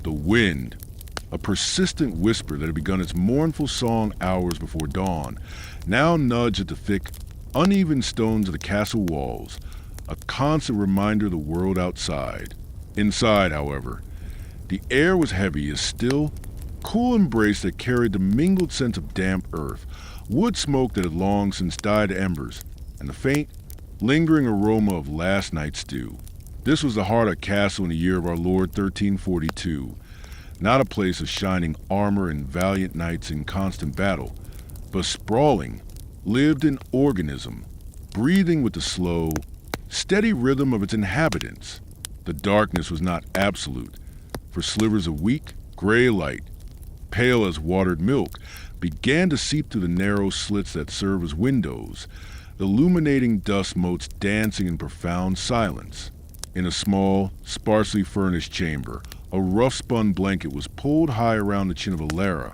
The wind, a persistent whisper that had begun its mournful song hours before dawn, now nudged at the thick, uneven stones of the castle walls, a constant reminder of the world outside. Inside, however, the air was heavy, a still, cool embrace that carried the mingled scent of damp earth, wood smoke that had long since died to embers, and the faint, lingering aroma of last night's stew. This was the Harda Castle in the year of our Lord 1342, not a place of shining armor and valiant knights in constant battle, but sprawling, lived-in organism, breathing with the slow, steady rhythm of its inhabitants. The darkness was not absolute, for slivers of weak, gray light, pale as watered milk, began to seep through the narrow slits that serve as windows, illuminating dust motes dancing in profound silence. In a small, sparsely furnished chamber, a rough-spun blanket was pulled high around the chin of Alara,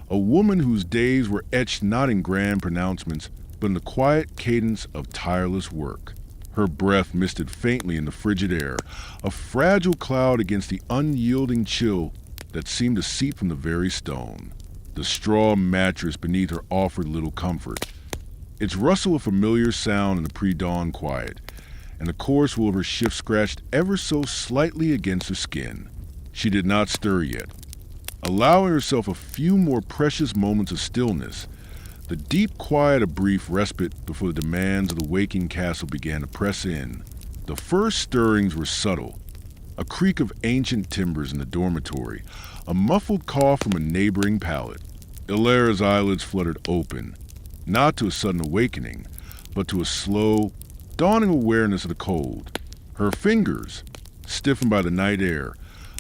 a woman whose days were etched not in grand pronouncements, but in the quiet cadence of tireless work. Her breath misted faintly in the frigid air, a fragile cloud against the unyielding chill that seemed to seep from the very stone. The straw mattress beneath her offered little comfort, its rustle a familiar sound in the pre-dawn quiet, and the coarse wool of her shift scratched ever so slightly against her skin. She did not stir yet, allowing herself a few more precious moments of stillness, the deep quiet a brief respite before the demands of the waking castle began to press in. The first stirrings were subtle, a creak of ancient timbers in the dormitory, a muffled cough from a neighboring pallet. Ilara's eyelids fluttered open, not to a sudden awakening, but to a slow, dawning awareness of the cold. Her fingers, stiffened by the night air,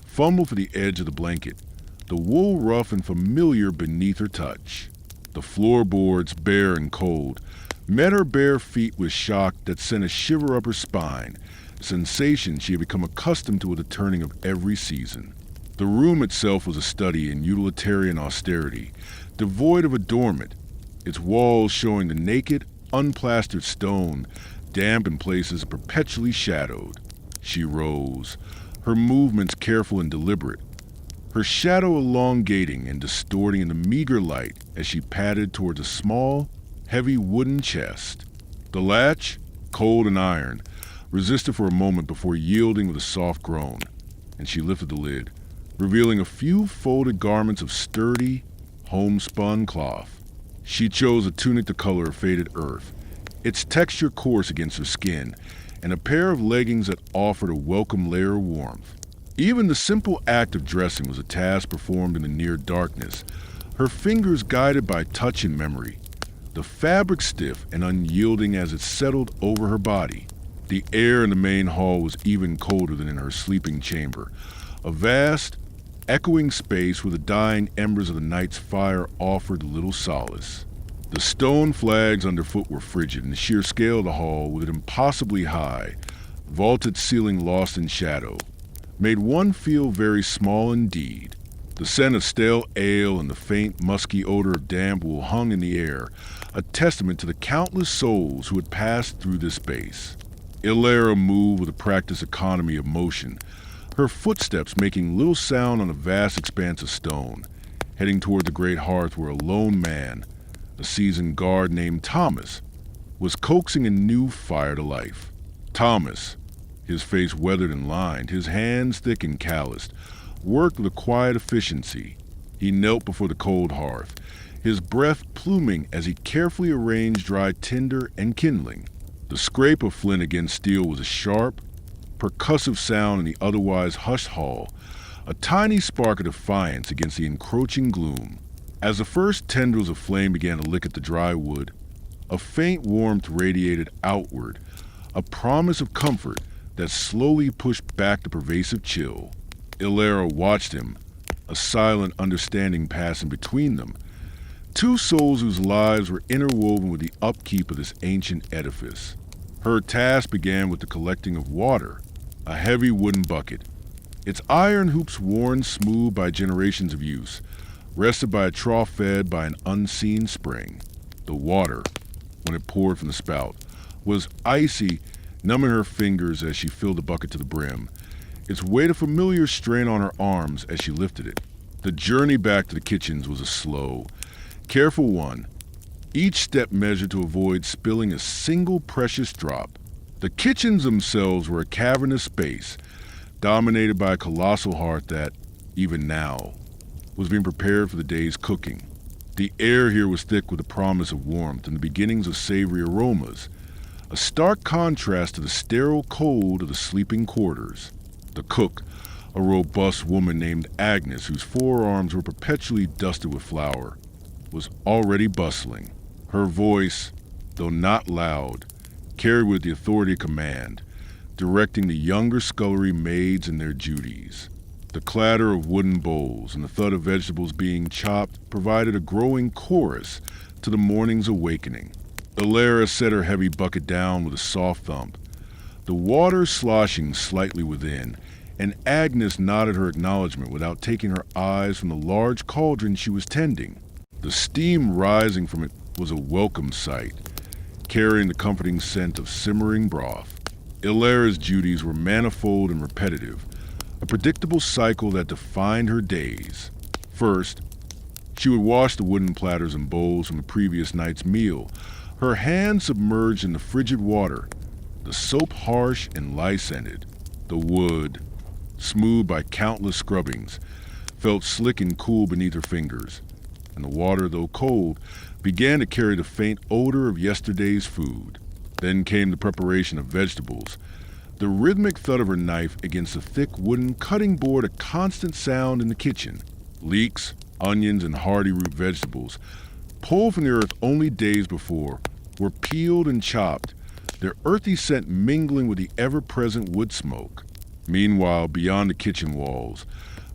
fumbled for the edge of the blanket, the wool rough and familiar beneath her touch. The floorboards, bare and cold, met her bare feet with shock that sent a shiver up her spine, a sensation she had become accustomed to with the turning of every season. The room itself was a study in utilitarian austerity, devoid of adornment, its walls showing the naked, unplastered stone, damp in places and perpetually shadowed. She rose, her movements careful and deliberate, her shadow elongating and distorting in the meager light as she padded towards a small, heavy wooden chest. The latch, cold and iron, resisted for a moment before yielding with a soft groan, and she lifted the lid, revealing a few folded garments of sturdy, homespun cloth. She chose a tunic the color of faded earth, its texture coarse against her skin, and a pair of leggings that offered a welcome layer of warmth. Even the simple act of dressing was a task performed in the near darkness, her fingers guided by touch and memory, the fabric stiff and unyielding as it settled over her body. The air in the main hall was even colder than in her sleeping chamber, a vast, echoing space where the dying embers of the night's fire offered little solace. The stone flags underfoot were frigid, and the sheer scale of the hall, with it impossibly high, vaulted ceiling lost in shadow, made one feel very small indeed. The scent of stale ale and the faint, musky odor of damp wool hung in the air, a testament to the countless souls who had passed through this space. Ilara moved with a practiced economy of motion, her footsteps making little sound on a vast expanse of stone, heading toward the great hearth where a lone man, a seasoned guard named Thomas, was coaxing a new fire to life. Thomas, his face weathered and lined, his hands thick and calloused, worked with a quiet efficiency. He knelt before the cold hearth, his breath pluming as he carefully arranged dry tinder and kindling. The scrape of flint against steel was a sharp, percussive sound in the otherwise hushed hall, a tiny spark of defiance against the encroaching gloom. As the first tendrils of flame began to lick at the dry wood, a faint warmth radiated outward, a promise of comfort that slowly pushed back the pervasive chill. Ilara watched him, a silent understanding passing between them, two souls whose lives were interwoven with the upkeep of this ancient edifice. Her task began with the collecting of water, a heavy wooden bucket, its iron hoops worn smooth by generations of use, rested by a trough fed by an unseen spring. The water, when it poured from the spout, was icy, numbing her fingers as she filled the bucket to the brim, its weight a familiar strain on her arms as she lifted it. The journey back to the kitchens was a slow, careful one, each step measured to avoid spilling a single precious drop. The kitchens themselves were a cavernous space, dominated by a colossal hearth that, even now, was being prepared for the day's cooking. The air here was thick with the promise of warmth and the beginnings of savory aromas, a stark contrast to the sterile cold of the sleeping quarters. The cook, a robust woman named Agnes, whose forearms were perpetually dusted with flour, was already bustling. Her voice, though not loud, carried with the authority of command, directing the younger scullery maids in their duties. The clatter of wooden bowls and the thud of vegetables being chopped provided a growing chorus to the morning's awakening. Ilara set her heavy bucket down with a soft thump, the water sloshing slightly within, and Agnes nodded her acknowledgement without taking her eyes from the large cauldron she was tending. The steam rising from it was a welcome sight, carrying the comforting scent of simmering broth. Ilara's duties were manifold and repetitive, a predictable cycle that defined her days. First, she would wash the wooden platters and bowls from the previous night's meal, her hands submerged in the frigid water, the soap harsh and lice-scented. The wood, smooth by countless scrubbings, felt slick and cool beneath her fingers, and the water, though cold, began to carry the faint odor of yesterday's food. Then came the preparation of vegetables, the rhythmic thud of her knife against the thick wooden cutting board a constant sound in the kitchen. Leeks, onions, and hardy root vegetables, pulled from the earth only days before, were peeled and chopped, their earthy scent mingling with the ever-present wood smoke. Meanwhile, beyond the kitchen walls,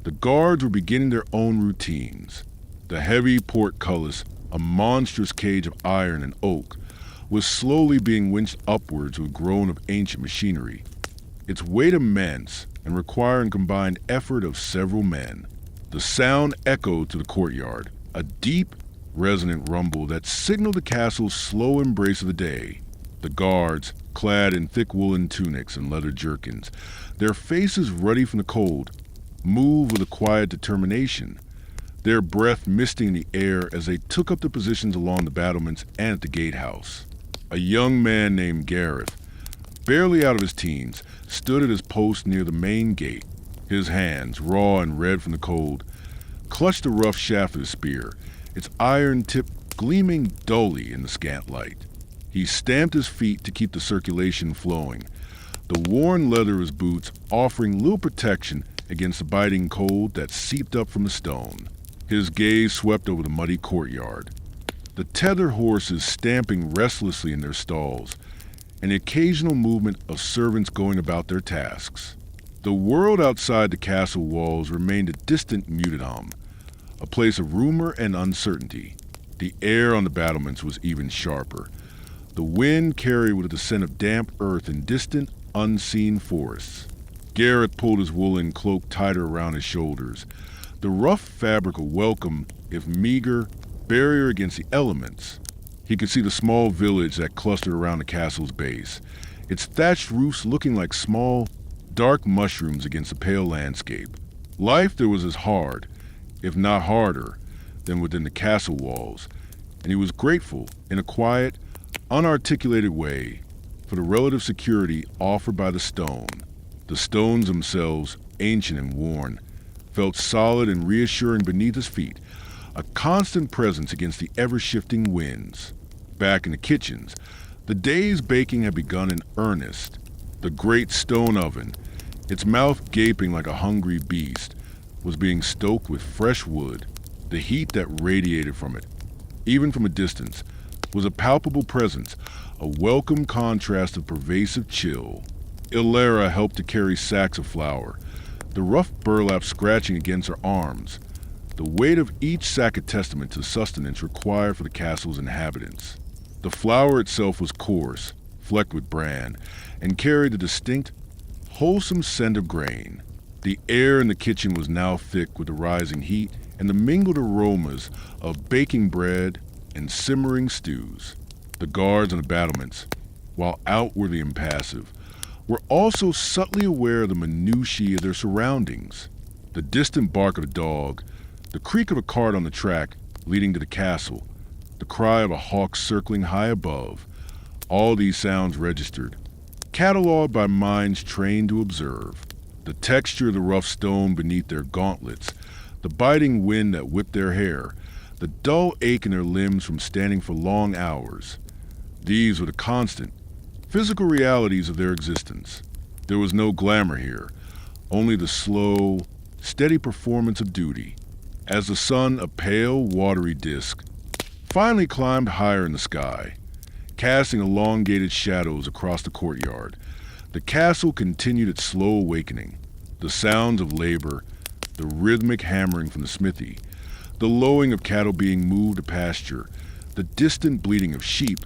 the guards were beginning their own routines. The heavy portcullis, a monstrous cage of iron and oak, was slowly being winched upwards with a groan of ancient machinery, its weight immense and requiring combined effort of several men. The sound echoed to the courtyard, a deep, resonant rumble that signaled the castle's slow embrace of the day. The guards, clad in thick woolen tunics and leather jerkins, their faces ruddy from the cold, moved with a quiet determination, their breath misting in the air as they took up their positions along the battlements and at the gatehouse. A young man named Gareth, barely out of his teens, stood at his post near the main gate. His hands, raw and red from the cold, clutched the rough shaft of his spear, its iron tip gleaming dully in the scant light. He stamped his feet to keep the circulation flowing, the worn leather of his boots offering little protection against the biting cold that seeped up from the stone. His gaze swept over the muddy courtyard, the tethered horses stamping restlessly in their stalls, and the occasional movement of servants going about their tasks. The world outside the castle walls remained a distant muted hum, a place of rumor and uncertainty. The air on the battlements was even sharper. The wind carried with it the scent of damp earth and distant, unseen forests. Gareth pulled his woolen cloak tighter around his shoulders, the rough fabric a welcome, if meager, barrier against the elements. He could see the small village that clustered around the castle's base, its thatched roofs looking like small, dark mushrooms against the pale landscape. Life there was as hard, if not harder, than within the castle walls, and he was grateful, in a quiet, unarticulated way, for the relative security offered by the stone. The stones themselves, ancient and worn, felt solid and reassuring beneath his feet, a constant presence against the ever-shifting winds. Back in the kitchens, the day's baking had begun in earnest. The great stone oven, its mouth gaping like a hungry beast, was being stoked with fresh wood. The heat that radiated from it, even from a distance, was a palpable presence, a welcome contrast of pervasive chill. Ilara helped to carry sacks of flour, the rough burlap scratching against her arms, the weight of each sack a testament to the sustenance required for the castle's inhabitants. The flour itself was coarse, flecked with bran, and carried a distinct, wholesome scent of grain. The air in the kitchen was now thick with the rising heat and the mingled aromas of baking bread and simmering stews. The guards on the battlements, while outwardly impassive, were also subtly aware of the minutiae of their surroundings. The distant bark of a dog, the creak of a cart on the track leading to the castle, the cry of a hawk circling high above, all these sounds registered, cataloged by minds trained to observe. The texture of the rough stone beneath their gauntlets, the biting wind that whipped their hair, the dull ache in their limbs from standing for long hours. These were the constant, physical realities of their existence. There was no glamour here, only the slow, steady performance of duty. As the sun, a pale, watery disk, finally climbed higher in the sky, casting elongated shadows across the courtyard, the castle continued its slow awakening. The sounds of labor, the rhythmic hammering from the smithy, the lowing of cattle being moved to pasture, the distant bleating of sheep,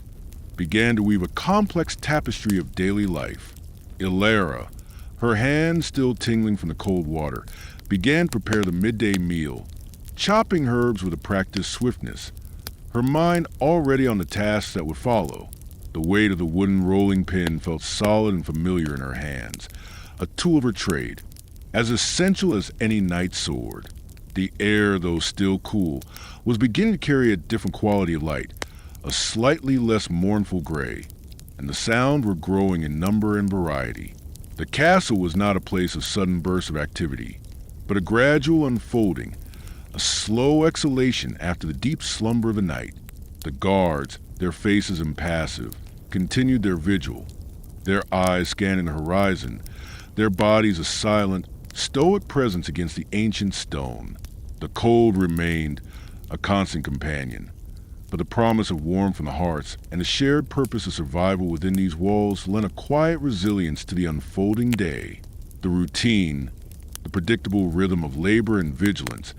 began to weave a complex tapestry of daily life. Ilara, her hands still tingling from the cold water, began to prepare the midday meal, chopping herbs with a practiced swiftness, her mind already on the tasks that would follow. The weight of the wooden rolling pin felt solid and familiar in her hands, a tool of her trade, as essential as any knight's sword. The air, though still cool, was beginning to carry a different quality of light, a slightly less mournful gray, and the sounds were growing in number and variety. The castle was not a place of sudden bursts of activity, but a gradual unfolding, a slow exhalation after the deep slumber of the night. The guards, their faces impassive, continued their vigil, their eyes scanning the horizon, their bodies a silent, stoic presence against the ancient stone. The cold remained a constant companion, but the promise of warmth from the hearts and the shared purpose of survival within these walls lent a quiet resilience to the unfolding day. The routine, the predictable rhythm of labor and vigilance,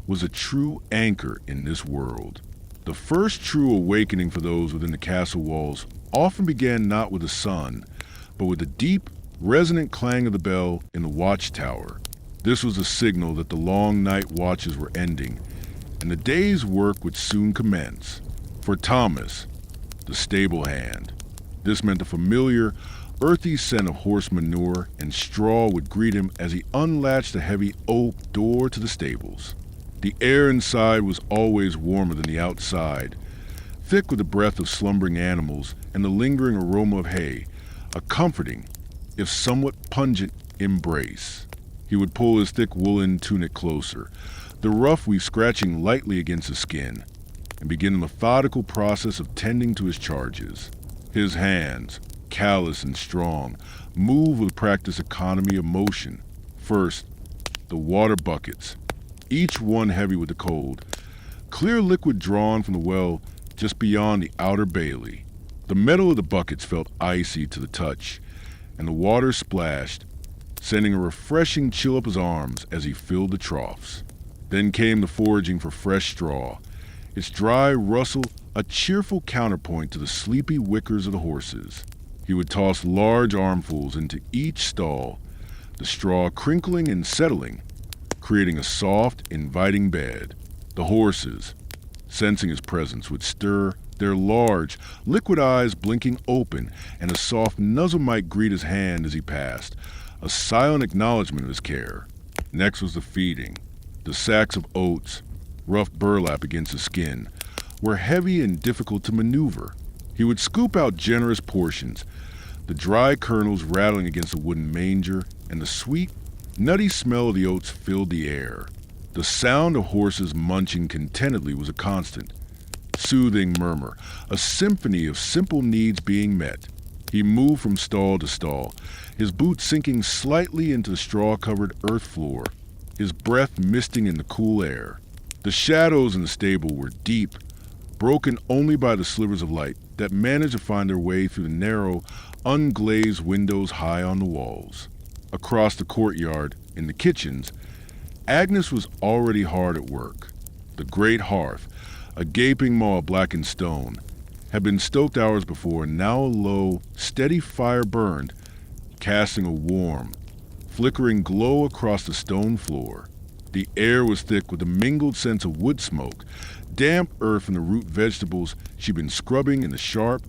was a true anchor in this world. The first true awakening for those within the castle walls often began not with the sun, but with the deep, resonant clang of the bell in the watchtower. This was a signal that the long night watches were ending, and the day's work would soon commence. For Thomas, the stable hand, this meant the familiar, earthy scent of horse manure and straw would greet him as he unlatched the heavy oak door to the stables. The air inside was always warmer than the outside, thick with the breath of slumbering animals and the lingering aroma of hay, a comforting, if somewhat pungent, embrace. He would pull his thick woolen tunic closer, the rough weave scratching lightly against the skin, and begin the methodical process of tending to his charges. His hands, callous and strong, moved with practiced economy of motion. First, the water buckets, each one heavy with the cold, clear liquid drawn from the well just beyond the outer bailey. The metal of the buckets felt icy to the touch, and the water splashed, sending a refreshing chill up his arms as he filled the troughs. Then came the foraging for fresh straw, its dry rustle a cheerful counterpoint to the sleepy whickers of the horses. He would toss large armfuls into each stall, the straw crinkling and settling, creating a soft, inviting bed. The horses, sensing his presence, would stir, their large, liquid eyes blinking open, and a soft nuzzle might greet his hand as he passed, a silent acknowledgement of his care. Next was the feeding. The sacks of oats, rough burlap against the skin, were heavy and difficult to maneuver. He would scoop out generous portions, the dry kernels rattling against the wooden manger, and the sweet, nutty smell of the oats filled the air. The sound of horses munching contentedly was a constant, soothing murmur, a symphony of simple needs being met. He moved from stall to stall, his boots sinking slightly into the straw-covered earth floor, his breath misting in the cool air. The shadows in the stable were deep, broken only by the slivers of light that managed to find their way through the narrow, unglazed windows high on the walls. Across the courtyard, in the kitchens, Agnes was already hard at work. The great hearth, a gaping maw of blackened stone, had been stoked hours before, and now a low, steady fire burned, casting a warm, flickering glow across the stone floor. The air was thick with a mingled sense of wood smoke, damp earth from the root vegetables she'd been scrubbing, and the sharp,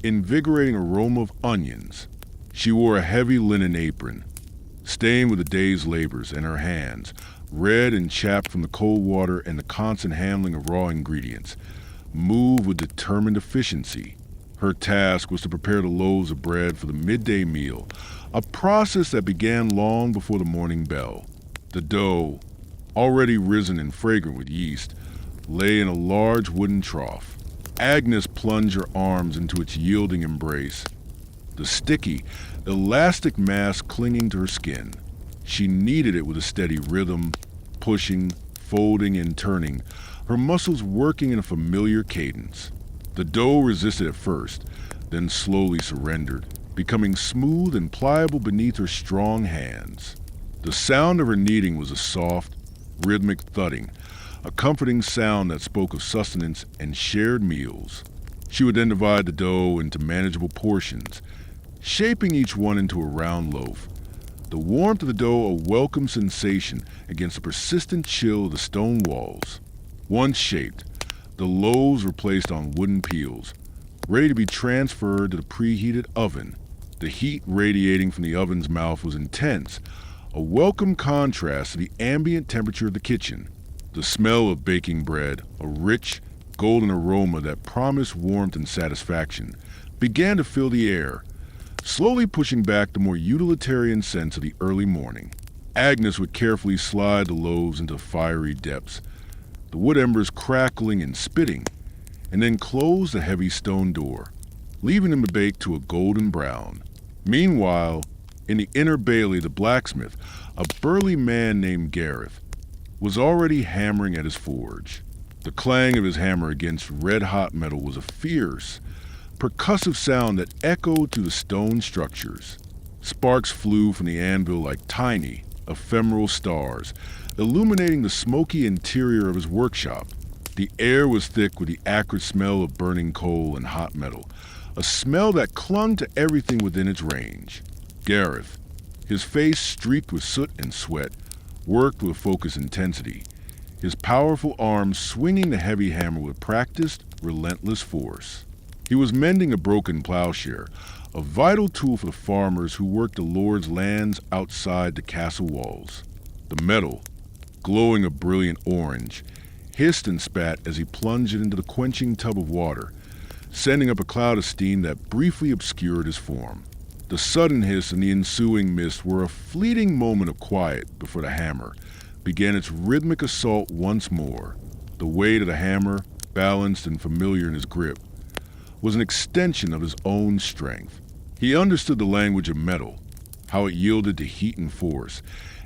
invigorating aroma of onions. She wore a heavy linen apron, stained with the day's labors, and her hands, red and chapped from the cold water and the constant handling of raw ingredients, moved with determined efficiency. Her task was to prepare the loaves of bread for the midday meal, a process that began long before the morning bell. The dough, already risen and fragrant with yeast, lay in a large wooden trough. Agnes plunged her arms into its yielding embrace, the sticky, elastic mass clinging to her skin. She kneaded it with a steady rhythm, pushing, folding, and turning, her muscles working in a familiar cadence. The dough resisted at first, then slowly surrendered, becoming smooth and pliable beneath her strong hands. The sound of her kneading was a soft, rhythmic thudding, a comforting sound that spoke of sustenance and shared meals. She would then divide the dough into manageable portions, shaping each one into a round loaf. The warmth of the dough a welcome sensation against the persistent chill of the stone walls. Once shaped, the loaves were placed on wooden peels, ready to be transferred to the preheated oven. The heat radiating from the oven's mouth was intense, a welcome contrast to the ambient temperature of the kitchen. The smell of baking bread, a rich, golden aroma that promised warmth and satisfaction, began to fill the air, slowly pushing back the more utilitarian scents of the early morning. Agnes would carefully slide the loaves into fiery depths, the wood embers crackling and spitting, and then close the heavy stone door, leaving them to bake to a golden brown. Meanwhile, in the inner bailey, the blacksmith, a burly man named Gareth, was already hammering at his forge. The clang of his hammer against red-hot metal was a fierce, percussive sound that echoed through the stone structures. Sparks flew from the anvil like tiny, ephemeral stars, illuminating the smoky interior of his workshop. The air was thick with the acrid smell of burning coal and hot metal, a smell that clung to everything within its range. Gareth, his face streaked with soot and sweat, worked with focused intensity, his powerful arms swinging the heavy hammer with practiced, relentless force. He was mending a broken plowshare, a vital tool for the farmers who worked the Lord's lands outside the castle walls. The metal, glowing a brilliant orange, hissed and spat as he plunged it into the quenching tub of water, sending up a cloud of steam that briefly obscured his form. The sudden hiss and the ensuing mist were a fleeting moment of quiet before the hammer began its rhythmic assault once more. The weight of the hammer, balanced and familiar in his grip, was an extension of his own strength. He understood the language of metal, how it yielded to heat and force,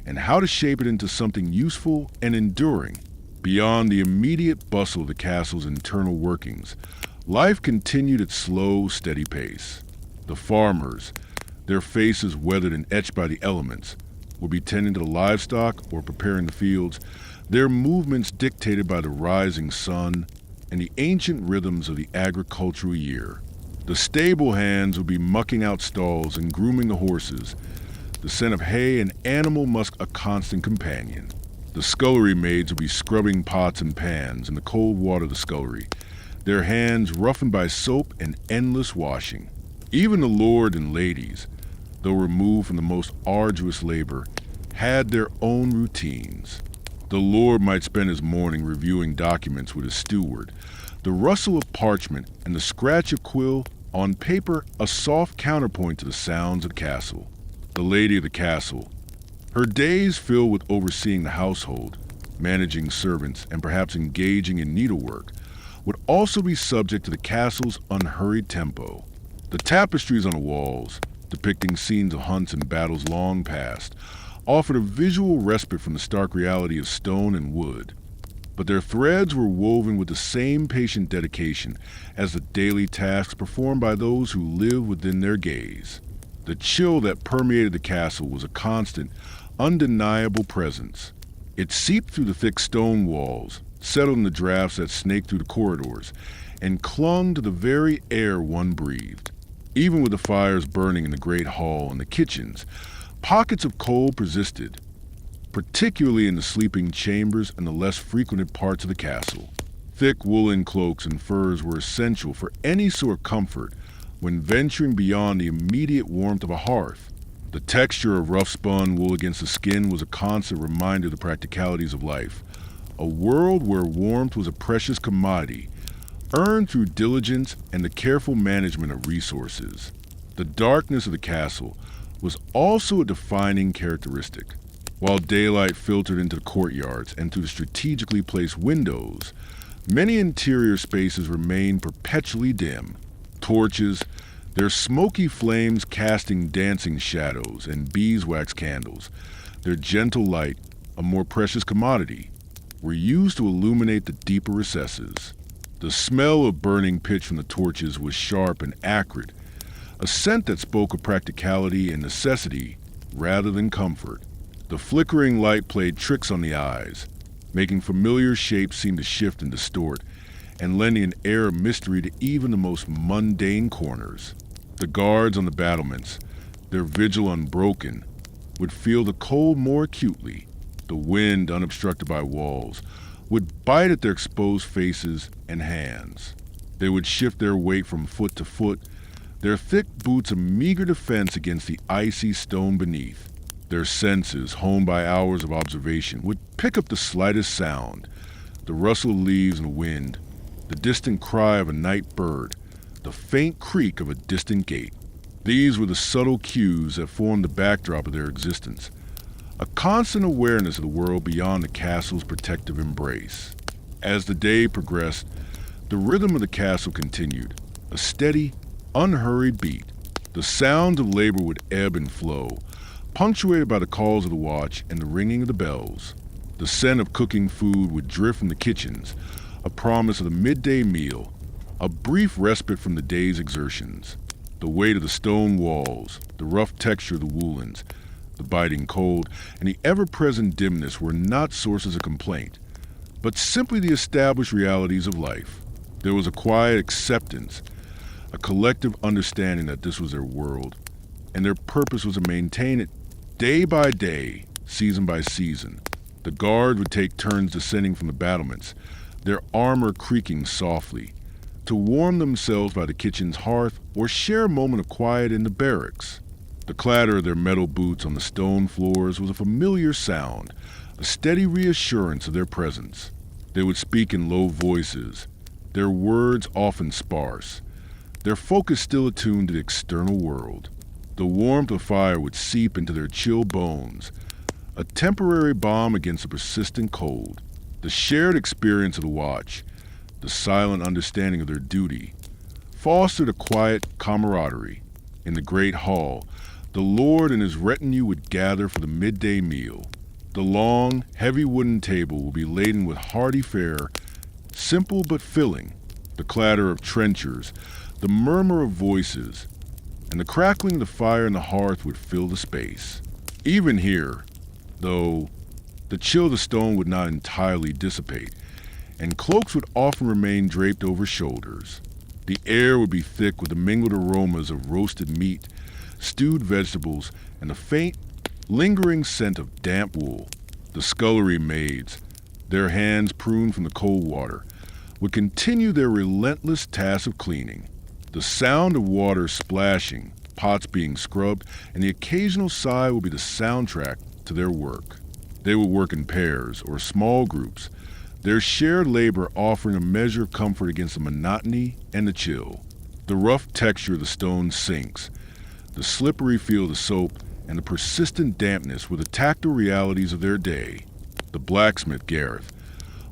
and how to shape it into something useful and enduring. Beyond the immediate bustle of the castle's internal workings, life continued its slow, steady pace. The farmers, their faces weathered and etched by the elements, would be tending to the livestock or preparing the fields, their movements dictated by the rising sun and the ancient rhythms of the agricultural year. The stable hands would be mucking out stalls and grooming the horses, the scent of hay and animal musk a constant companion. The scullery maids would be scrubbing pots and pans in the cold water of the scullery, their hands roughened by soap and endless washing. Even the lord and ladies, though removed from the most arduous labor, had their own routines. The lord might spend his morning reviewing documents with his steward, the rustle of parchment and the scratch of quill on paper a soft counterpoint to the sounds of the castle. The lady of the castle, her days filled with overseeing the household, managing servants, and perhaps engaging in needlework, would also be subject to the castle's unhurried tempo. The tapestries on the walls, depicting scenes of hunts and battles long past, offered a visual respite from the stark reality of stone and wood. But their threads were woven with the same patient dedication as the daily tasks performed by those who lived within their gaze. The chill that permeated the castle was a constant, undeniable presence. It seeped through the thick stone walls, settled in the drafts that snaked through the corridors, and clung to the very air one breathed. Even with the fires burning in the great hall and the kitchens, pockets of cold persisted, particularly in the sleeping chambers and the less frequented parts of the castle. Thick woolen cloaks and furs were essential for any sort of comfort, when venturing beyond the immediate warmth of a hearth. The texture of rough-spun wool against the skin was a constant reminder of the practicalities of life, a world where warmth was a precious commodity, earned through diligence and the careful management of resources. The darkness of the castle was also a defining characteristic. While daylight filtered into the courtyards and through the strategically placed windows, many interior spaces remained perpetually dim. Torches, their smoky flames casting dancing shadows, and beeswax candles, their gentle light, a more precious commodity, were used to illuminate the deeper recesses. The smell of burning pitch from the torches was sharp and acrid, a scent that spoke of practicality and necessity rather than comfort. The flickering light played tricks on the eyes, making familiar shapes seem to shift and distort, and lending an air of mystery to even the most mundane corners. The guards on the battlements, their vigil unbroken, would feel the cold more acutely. The wind, unobstructed by walls, would bite at their exposed faces and hands. They would shift their weight from foot to foot, their thick boots a meager defense against the icy stone beneath. Their senses, honed by hours of observation, would pick up the slightest sound, the rustle of leaves in the wind, the distant cry of a night bird, the faint creak of a distant gate. These were the subtle cues that formed the backdrop of their existence, a constant awareness of the world beyond the castle's protective embrace. As the day progressed, the rhythm of the castle continued, a steady, unhurried beat. The sounds of labor would ebb and flow, punctuated by the calls of the watch and the ringing of the bells. The scent of cooking food would drift from the kitchens, a promise of the midday meal, a brief respite from the day's exertions. The weight of the stone walls, the rough texture of the woolens, the biting cold, and the ever-present dimness were not sources of complaint, but simply the established realities of life. There was a quiet acceptance, a collective understanding that this was their world, and their purpose was to maintain it day by day, season by season. The guard would take turns descending from the battlements, their armor creaking softly, to warm themselves by the kitchen's hearth or share a moment of quiet in the barracks. The clatter of their metal boots on the stone floors was a familiar sound, a steady reassurance of their presence. They would speak in low voices, their words often sparse, their focus still attuned to the external world. The warmth of fire would seep into their chill bones, a temporary balm against the persistent cold. The shared experience of the watch, the silent understanding of their duty, fostered a quiet camaraderie. In the great hall, the lord and his retinue would gather for the midday meal. The long, heavy wooden table would be laden with hearty fare, simple but filling. The clatter of trenchers, the murmur of voices, and the crackling of the fire in the hearth would fill the space. Even here, though, the chill of the stone would not entirely dissipate, and cloaks would often remain draped over shoulders. The air would be thick with the mingled aromas of roasted meat, stewed vegetables, and the faint, lingering scent of damp wool. The scullery maids, their hands pruned from the cold water, would continue their relentless task of cleaning. The sound of water splashing, pots being scrubbed, and the occasional sigh would be the soundtrack to their work. They would work in pairs or small groups, their shared labor offering a measure of comfort against the monotony and the chill. The rough texture of the stone sinks, the slippery feel of the soap, and the persistent dampness were the tactile realities of their day. The blacksmith, Gareth,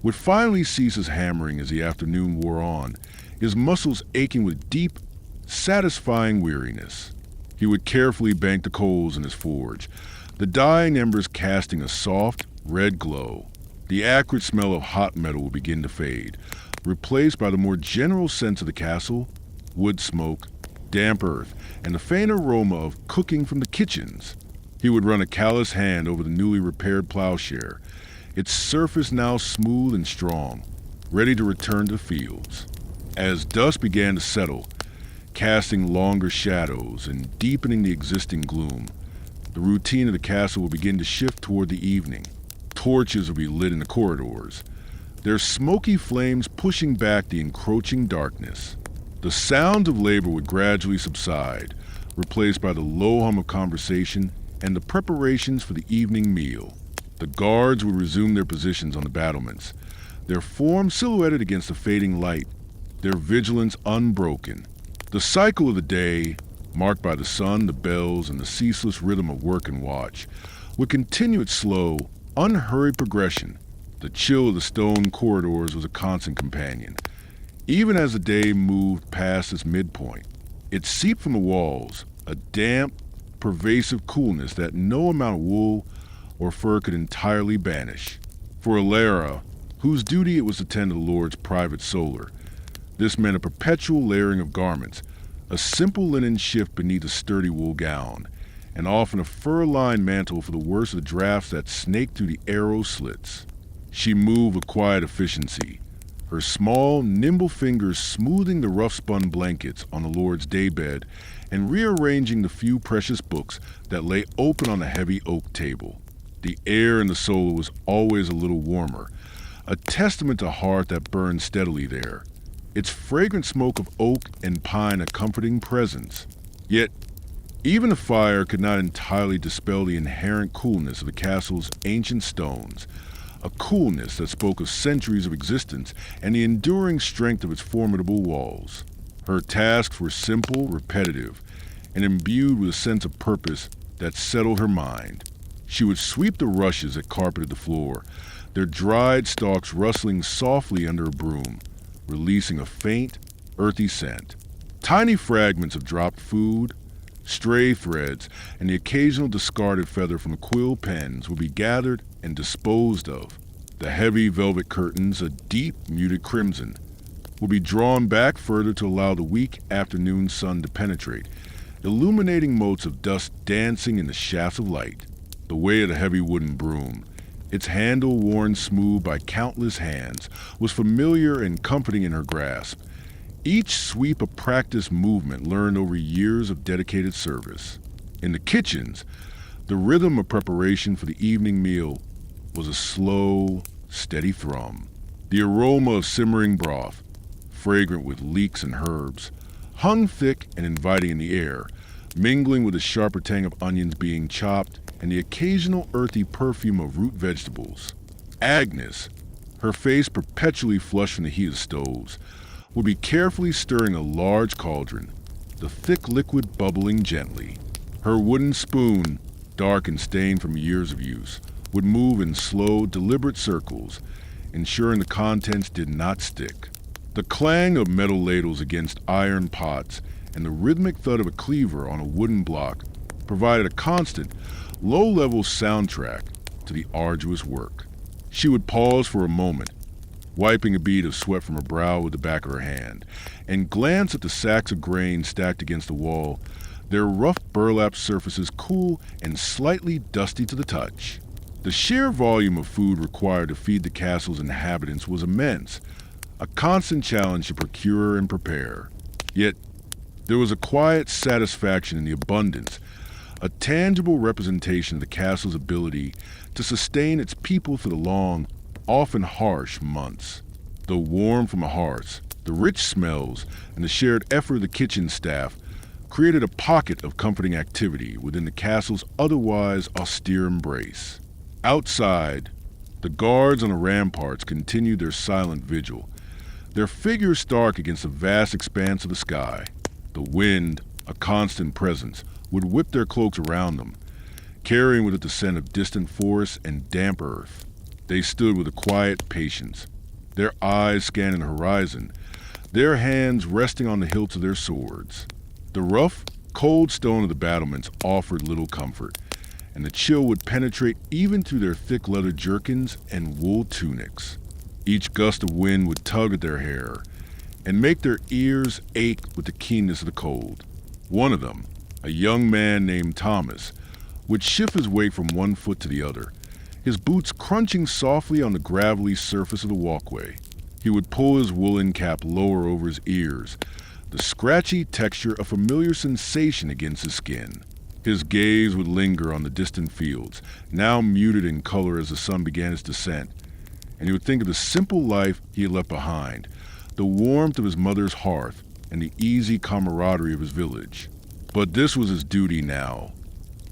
would finally cease his hammering as the afternoon wore on, his muscles aching with deep, satisfying weariness. He would carefully bank the coals in his forge, the dying embers casting a soft, red glow. The acrid smell of hot metal would begin to fade, replaced by the more general sense of the castle, wood smoke, damp earth, and the faint aroma of cooking from the kitchens. He would run a callous hand over the newly repaired plowshare, its surface now smooth and strong, ready to return to the fields. As dusk began to settle, casting longer shadows and deepening the existing gloom, the routine of the castle would begin to shift toward the evening. Torches would be lit in the corridors, their smoky flames pushing back the encroaching darkness. The sounds of labor would gradually subside, replaced by the low hum of conversation and the preparations for the evening meal. The guards would resume their positions on the battlements, their forms silhouetted against the fading light, their vigilance unbroken. The cycle of the day, marked by the sun, the bells, and the ceaseless rhythm of work and watch, would continue its slow, unhurried progression. The chill of the stone corridors was a constant companion. Even as the day moved past its midpoint, it seeped from the walls, a damp, pervasive coolness that no amount of wool or fur could entirely banish. For Alara, whose duty it was to tend to the Lord's private solar, this meant a perpetual layering of garments, a simple linen shift beneath a sturdy wool gown, and often a fur-lined mantle for the worst of the drafts that snaked through the arrow slits. She moved with quiet efficiency, her small, nimble fingers smoothing the rough-spun blankets on the Lord's daybed and rearranging the few precious books that lay open on the heavy oak table. The air in the solar was always a little warmer, a testament to a heart that burned steadily there, its fragrant smoke of oak and pine a comforting presence. Yet, even the fire could not entirely dispel the inherent coolness of the castle's ancient stones, a coolness that spoke of centuries of existence and the enduring strength of its formidable walls. Her tasks were simple, repetitive, and imbued with a sense of purpose that settled her mind. She would sweep the rushes that carpeted the floor, their dried stalks rustling softly under a broom, releasing a faint, earthy scent. Tiny fragments of dropped food, stray threads, and the occasional discarded feather from the quill pens would be gathered and disposed of. The heavy velvet curtains, a deep, muted crimson, would be drawn back further to allow the weak afternoon sun to penetrate, illuminating motes of dust dancing in the shafts of light. The way of the heavy wooden broom, its handle worn smooth by countless hands, was familiar and comforting in her grasp. Each sweep a practiced movement learned over years of dedicated service. In the kitchens, the rhythm of preparation for the evening meal was a slow, steady thrum. The aroma of simmering broth, fragrant with leeks and herbs, hung thick and inviting in the air, mingling with the sharper tang of onions being chopped and the occasional earthy perfume of root vegetables. Agnes, her face perpetually flushed from the heat of stoves, would be carefully stirring a large cauldron, the thick liquid bubbling gently. Her wooden spoon, dark and stained from years of use, would move in slow, deliberate circles, ensuring the contents did not stick. The clang of metal ladles against iron pots and the rhythmic thud of a cleaver on a wooden block provided a constant, low-level soundtrack to the arduous work. She would pause for a moment, wiping a bead of sweat from her brow with the back of her hand, and glance at the sacks of grain stacked against the wall, their rough burlap surfaces cool and slightly dusty to the touch. The sheer volume of food required to feed the castle's inhabitants was immense, a constant challenge to procure and prepare. Yet, there was a quiet satisfaction in the abundance, a tangible representation of the castle's ability to sustain its people through the long, often harsh months. The warmth from the hearths, the rich smells, and the shared effort of the kitchen staff created a pocket of comforting activity within the castle's otherwise austere embrace. Outside, the guards on the ramparts continued their silent vigil, their figures stark against the vast expanse of the sky. The wind, a constant presence, would whip their cloaks around them, carrying with it the scent of distant forests and damp earth. They stood with a quiet patience, their eyes scanning the horizon, their hands resting on the hilts of their swords. The rough, cold stone of the battlements offered little comfort, and the chill would penetrate even through their thick leather jerkins and wool tunics. Each gust of wind would tug at their hair and make their ears ache with the keenness of the cold. One of them, a young man named Thomas, would shift his weight from one foot to the other, his boots crunching softly on the gravelly surface of the walkway. He would pull his woolen cap lower over his ears, the scratchy texture a familiar sensation against his skin. His gaze would linger on the distant fields, now muted in color as the sun began its descent, and he would think of the simple life he had left behind, the warmth of his mother's hearth, and the easy camaraderie of his village. But this was his duty now,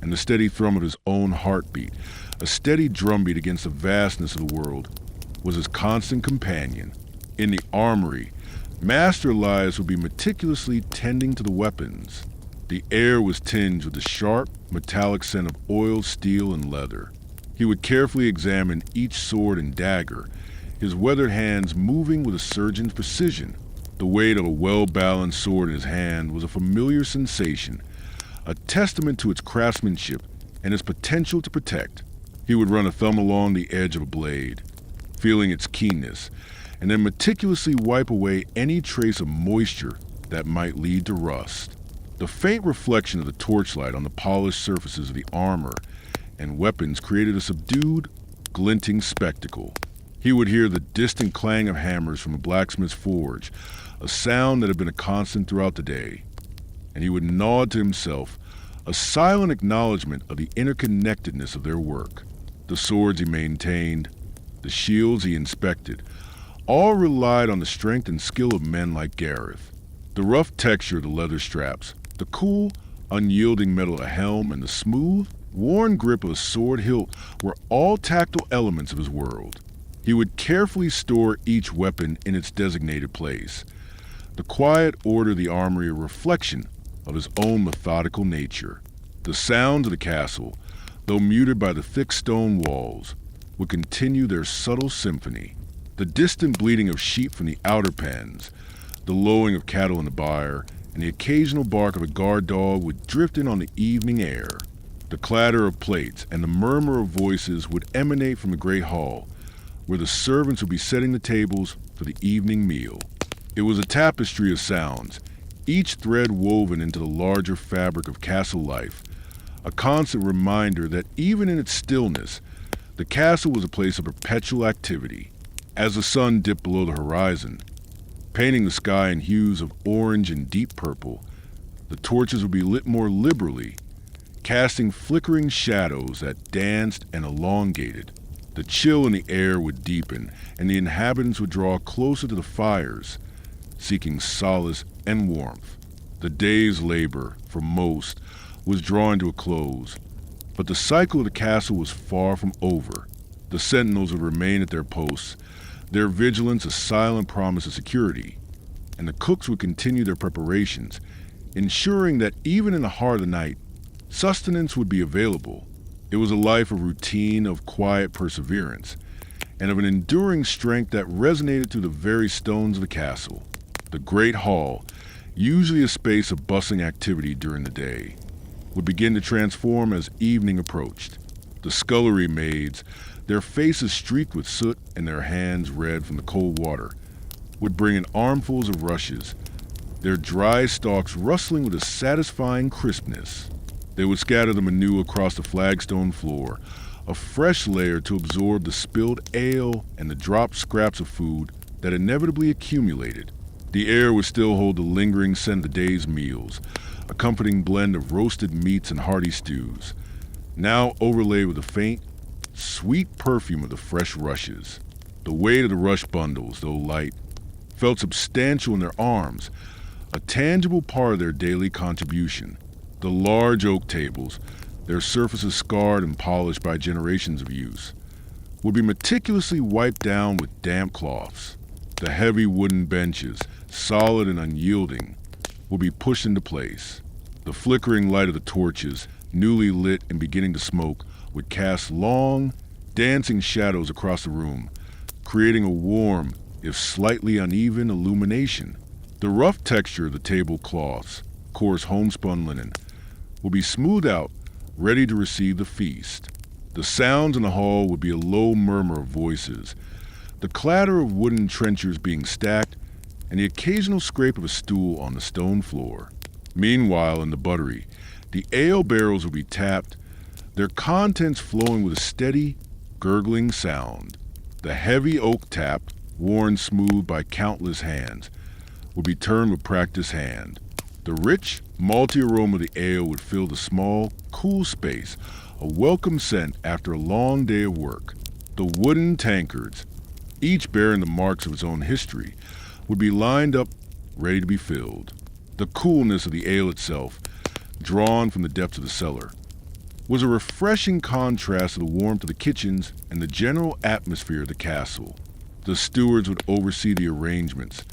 and the steady thrum of his own heartbeat, a steady drumbeat against the vastness of the world, was his constant companion. In the armory, Master Elias would be meticulously tending to the weapons. The air was tinged with the sharp, metallic scent of oiled steel and leather. He would carefully examine each sword and dagger, his weathered hands moving with a surgeon's precision. The weight of a well-balanced sword in his hand was a familiar sensation, a testament to its craftsmanship and its potential to protect. He would run a thumb along the edge of a blade, feeling its keenness, and then meticulously wipe away any trace of moisture that might lead to rust. The faint reflection of the torchlight on the polished surfaces of the armor and weapons created a subdued, glinting spectacle. He would hear the distant clang of hammers from a blacksmith's forge, a sound that had been a constant throughout the day, and he would nod to himself, a silent acknowledgement of the interconnectedness of their work. The swords he maintained, the shields he inspected, all relied on the strength and skill of men like Gareth. The rough texture of the leather straps, the cool, unyielding metal of a helm, and the smooth, worn grip of a sword hilt were all tactile elements of his world. He would carefully store each weapon in its designated place. The quiet order of the armory a reflection of his own methodical nature. The sounds of the castle, though muted by the thick stone walls, would continue their subtle symphony. The distant bleating of sheep from the outer pens, the lowing of cattle in the byre, and the occasional bark of a guard dog would drift in on the evening air. The clatter of plates and the murmur of voices would emanate from the great hall, where the servants would be setting the tables for the evening meal. It was a tapestry of sounds, each thread woven into the larger fabric of castle life, a constant reminder that even in its stillness, the castle was a place of perpetual activity. As the sun dipped below the horizon, painting the sky in hues of orange and deep purple, the torches would be lit more liberally, casting flickering shadows that danced and elongated. The chill in the air would deepen, and the inhabitants would draw closer to the fires, seeking solace and warmth. The day's labor, for most, was drawing to a close, but the cycle of the castle was far from over. The sentinels would remain at their posts, their vigilance a silent promise of security, and the cooks would continue their preparations, ensuring that even in the heart of the night, sustenance would be available. It was a life of routine, of quiet perseverance, and of an enduring strength that resonated through the very stones of the castle. The great hall, usually a space of bustling activity during the day, would begin to transform as evening approached. The scullery maids, their faces streaked with soot and their hands red from the cold water, would bring in armfuls of rushes, their dry stalks rustling with a satisfying crispness. They would scatter the manure across the flagstone floor, a fresh layer to absorb the spilled ale and the dropped scraps of food that inevitably accumulated. The air would still hold the lingering scent of the day's meals, a comforting blend of roasted meats and hearty stews, now overlaid with a faint, sweet perfume of the fresh rushes. The weight of the rush bundles, though light, felt substantial in their arms, a tangible part of their daily contribution. The large oak tables, their surfaces scarred and polished by generations of use, would be meticulously wiped down with damp cloths. The heavy wooden benches, solid and unyielding, would be pushed into place. The flickering light of the torches, newly lit and beginning to smoke, would cast long, dancing shadows across the room, creating a warm, if slightly uneven illumination. The rough texture of the tablecloths, coarse homespun linen, would be smoothed out, ready to receive the feast. The sounds in the hall would be a low murmur of voices, the clatter of wooden trenchers being stacked, and the occasional scrape of a stool on the stone floor. Meanwhile, in the buttery, the ale barrels would be tapped, their contents flowing with a steady, gurgling sound. The heavy oak tap, worn smooth by countless hands, would be turned with practiced hand. The rich, malty aroma of the ale would fill the small, cool space, a welcome scent after a long day of work. The wooden tankards, each bearing the marks of its own history, would be lined up ready to be filled. The coolness of the ale itself, drawn from the depths of the cellar, was a refreshing contrast to the warmth of the kitchens and the general atmosphere of the castle. The stewards would oversee the arrangements,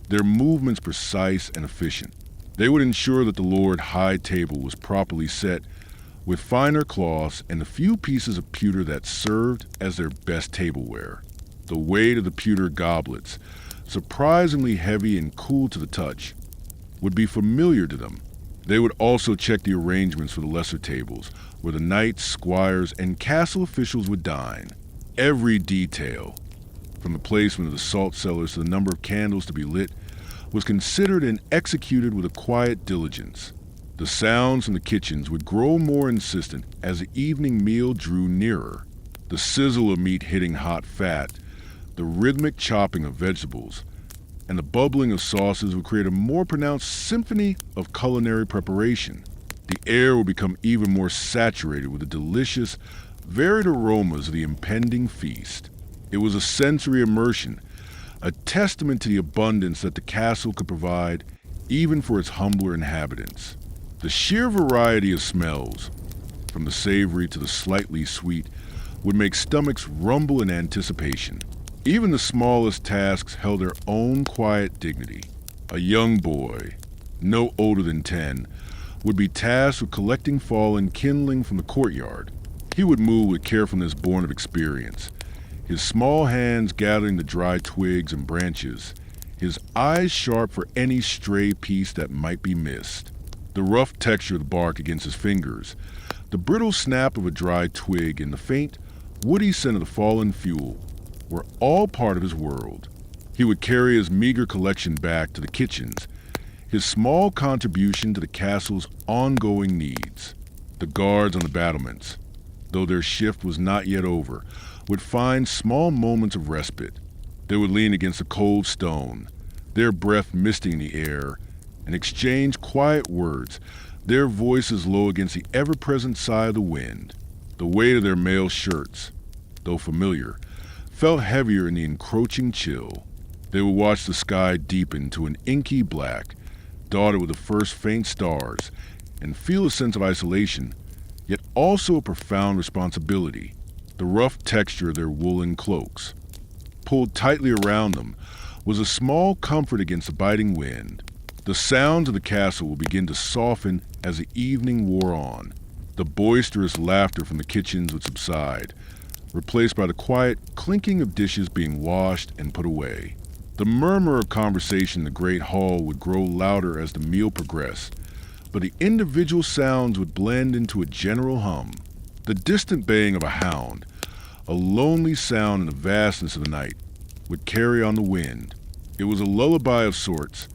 their movements precise and efficient. They would ensure that the Lord High Table was properly set with finer cloths and the few pieces of pewter that served as their best tableware. The weight of the pewter goblets, surprisingly heavy and cool to the touch, would be familiar to them. They would also check the arrangements for the lesser tables, where the knights, squires, and castle officials would dine. Every detail, from the placement of the salt cellars to the number of candles to be lit, was considered and executed with a quiet diligence. The sounds from the kitchens would grow more insistent as the evening meal drew nearer. The sizzle of meat hitting hot fat, the rhythmic chopping of vegetables, and the bubbling of sauces would create a more pronounced symphony of culinary preparation. The air would become even more saturated with the delicious, varied aromas of the impending feast. It was a sensory immersion, a testament to the abundance that the castle could provide even for its humbler inhabitants. The sheer variety of smells, from the savory to the slightly sweet, would make stomachs rumble in anticipation. Even the smallest tasks held their own quiet dignity. A young boy, no older than 10, would be tasked with collecting fallen kindling from the courtyard. He would move with carefulness born of experience, his small hands gathering the dry twigs and branches, his eyes sharp for any stray piece that might be missed. The rough texture of the bark against his fingers, the brittle snap of a dry twig, and the faint, woody scent of the fallen fuel were all part of his world. He would carry his meager collection back to the kitchens, his small contribution to the castle's ongoing needs. The guards on the battlements, though their shift was not yet over, would find small moments of respite. They would lean against a cold stone, their breath misting the air, and exchange quiet words, their voices low against the ever-present sigh of the wind. The weight of their mail shirts, though familiar, felt heavier in the encroaching chill. They would watch the sky deepen to an inky black, dotted with the first faint stars, and feel a sense of isolation, yet also a profound responsibility. The rough texture of their woolen cloaks, pulled tightly around them, was a small comfort against the biting wind. The sounds of the castle would begin to soften as the evening wore on. The boisterous laughter from the kitchens would subside, replaced by the quiet clinking of dishes being washed and put away. The murmur of conversation in the great hall would grow louder as the meal progressed, but the individual sounds would blend into a general hum. The distant baying of a hound, a lonely sound in the vastness of the night, would carry on the wind. It was a lullaby of sorts,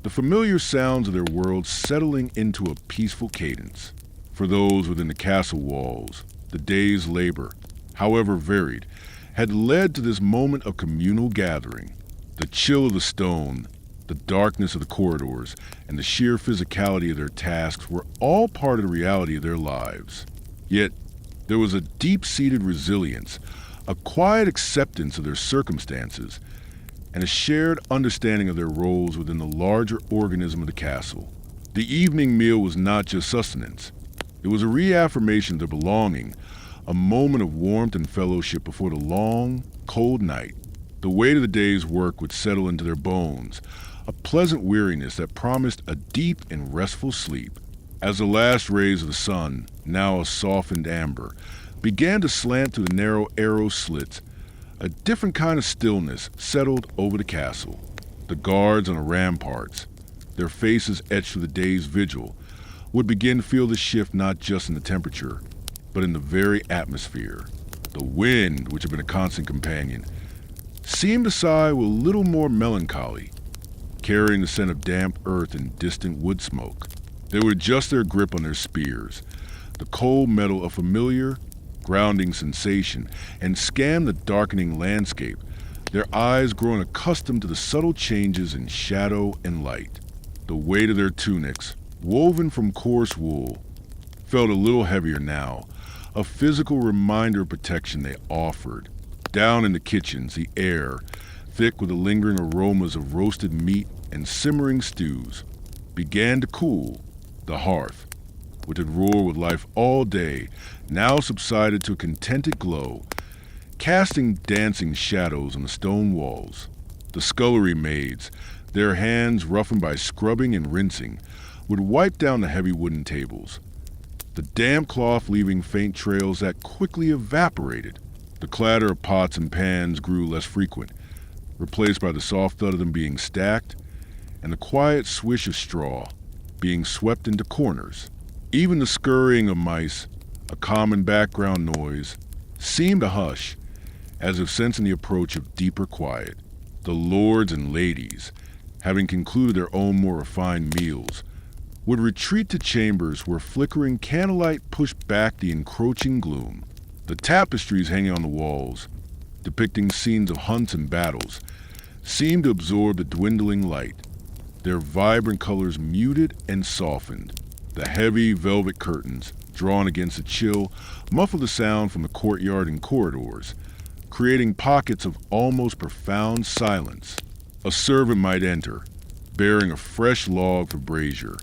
the familiar sounds of their world settling into a peaceful cadence. For those within the castle walls, the day's labor, however varied, had led to this moment of communal gathering. The chill of the stone, the darkness of the corridors, and the sheer physicality of their tasks were all part of the reality of their lives. Yet, there was a deep-seated resilience, a quiet acceptance of their circumstances, and a shared understanding of their roles within the larger organism of the castle. The evening meal was not just sustenance. It was a reaffirmation of their belonging, a moment of warmth and fellowship before the long, cold night. The weight of the day's work would settle into their bones, a pleasant weariness that promised a deep and restful sleep. As the last rays of the sun, now a softened amber, began to slant through the narrow arrow slits, a different kind of stillness settled over the castle. The guards on the ramparts, their faces etched with the day's vigil, would begin to feel the shift not just in the temperature, but in the very atmosphere. The wind, which had been a constant companion, seemed to sigh with a little more melancholy, carrying the scent of damp earth and distant wood smoke. They would adjust their grip on their spears, the cold metal a familiar, grounding sensation, and scan the darkening landscape, their eyes growing accustomed to the subtle changes in shadow and light. The weight of their tunics, woven from coarse wool, felt a little heavier now, a physical reminder of protection they offered. Down in the kitchens, the air, thick with the lingering aromas of roasted meat and simmering stews began to cool. The hearth, which had roared with life all day, now subsided to a contented glow, casting dancing shadows on the stone walls. The scullery maids, their hands roughened by scrubbing and rinsing, would wipe down the heavy wooden tables, the damp cloth leaving faint trails that quickly evaporated. The clatter of pots and pans grew less frequent, replaced by the soft thud of them being stacked and the quiet swish of straw being swept into corners. Even the scurrying of mice, a common background noise, seemed to hush, as if sensing the approach of deeper quiet. The lords and ladies, having concluded their own more refined meals, would retreat to chambers where flickering candlelight pushed back the encroaching gloom. The tapestries hanging on the walls, depicting scenes of hunts and battles, seemed to absorb the dwindling light, their vibrant colors muted and softened. The heavy velvet curtains, drawn against the chill, muffled the sound from the courtyard and corridors, creating pockets of almost profound silence. A servant might enter, bearing a fresh log for brazier,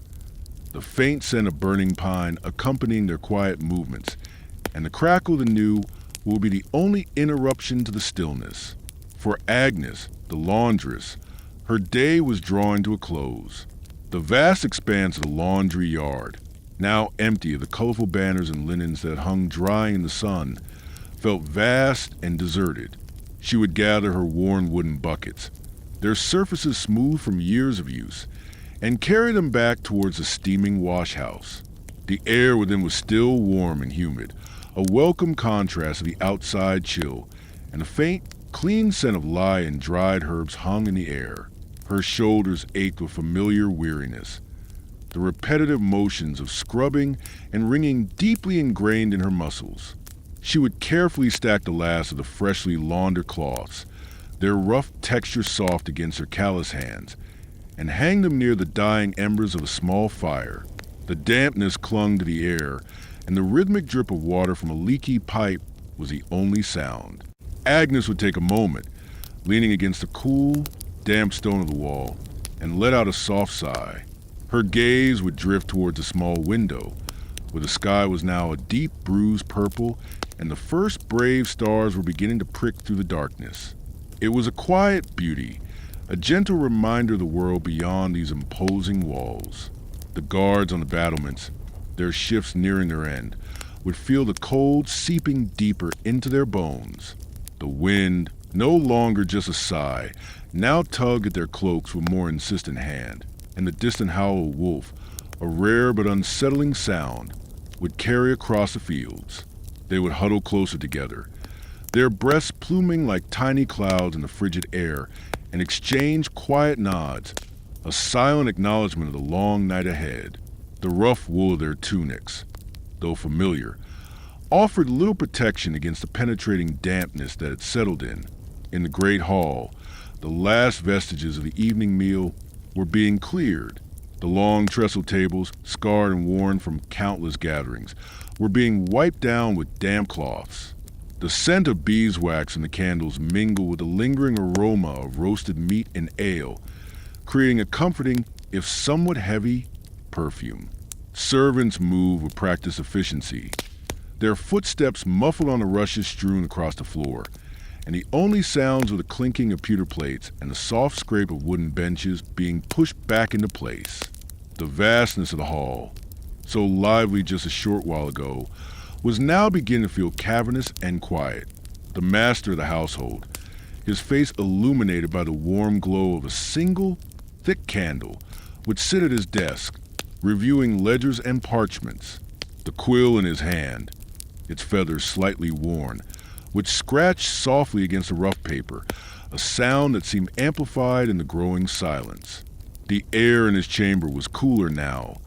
the faint scent of burning pine accompanying their quiet movements, and the crackle of the new will be the only interruption to the stillness. For Agnes, the laundress, her day was drawing to a close. The vast expanse of the laundry yard, now empty of the colorful banners and linens that hung drying in the sun, felt vast and deserted. She would gather her worn wooden buckets, their surfaces smooth from years of use, and carry them back towards the steaming wash house. The air within was still warm and humid, a welcome contrast to the outside chill, and a faint, clean scent of lye and dried herbs hung in the air. Her shoulders ached with familiar weariness, the repetitive motions of scrubbing and wringing deeply ingrained in her muscles. She would carefully stack the last of the freshly laundered cloths, their rough texture soft against her callous hands, and hang them near the dying embers of a small fire. The dampness clung to the air, and the rhythmic drip of water from a leaky pipe was the only sound. Agnes would take a moment, leaning against the cool, damp stone of the wall, and let out a soft sigh. Her gaze would drift towards a small window, where the sky was now a deep bruised purple, and the first brave stars were beginning to prick through the darkness. It was a quiet beauty, a gentle reminder of the world beyond these imposing walls. The guards on the battlements, their shifts nearing their end, would feel the cold seeping deeper into their bones. The wind, no longer just a sigh, now tugged at their cloaks with more insistent hand, and the distant howl of a wolf, a rare but unsettling sound, would carry across the fields. They would huddle closer together, their breaths pluming like tiny clouds in the frigid air, and exchange quiet nods, a silent acknowledgement of the long night ahead. The rough wool of their tunics, though familiar, offered little protection against the penetrating dampness that had settled in. In the great hall, the last vestiges of the evening meal were being cleared. The long trestle tables, scarred and worn from countless gatherings, were being wiped down with damp cloths. The scent of beeswax in the candles mingled with the lingering aroma of roasted meat and ale, creating a comforting, if somewhat heavy, perfume. Servants moved with practiced efficiency, their footsteps muffled on the rushes strewn across the floor, and the only sounds were the clinking of pewter plates and the soft scrape of wooden benches being pushed back into place. The vastness of the hall, so lively just a short while ago, was now beginning to feel cavernous and quiet. The master of the household, his face illuminated by the warm glow of a single, thick candle, would sit at his desk, reviewing ledgers and parchments. The quill in his hand, its feathers slightly worn, would scratch softly against the rough paper, a sound that seemed amplified in the growing silence. The air in his chamber was cooler now,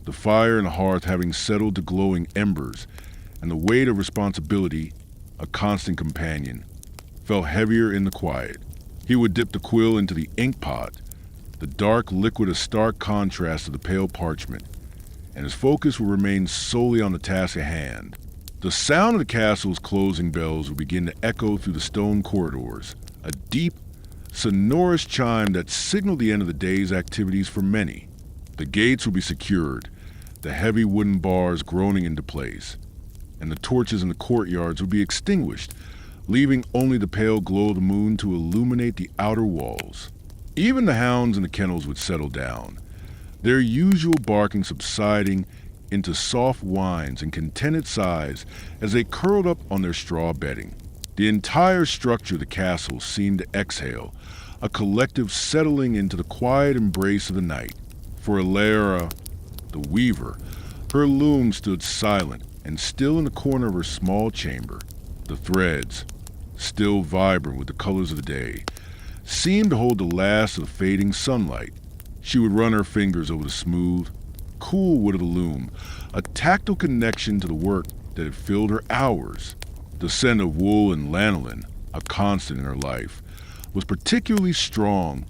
the fire in the hearth having settled to glowing embers, and the weight of responsibility, a constant companion, fell heavier in the quiet. He would dip the quill into the ink pot, the dark liquid a stark contrast to the pale parchment, and his focus would remain solely on the task at hand. The sound of the castle's closing bells would begin to echo through the stone corridors, a deep, sonorous chime that signaled the end of the day's activities for many. The gates would be secured, the heavy wooden bars groaning into place, and the torches in the courtyards would be extinguished, leaving only the pale glow of the moon to illuminate the outer walls. Even the hounds in the kennels would settle down, their usual barking subsiding into soft whines and contented sighs as they curled up on their straw bedding. The entire structure of the castle seemed to exhale, a collective settling into the quiet embrace of the night. For Alara, the weaver, her loom stood silent and still in the corner of her small chamber. The threads, still vibrant with the colors of the day, seemed to hold the last of the fading sunlight. She would run her fingers over the smooth, cool wood of the loom, a tactile connection to the work that had filled her hours. The scent of wool and lanolin, a constant in her life, was particularly strong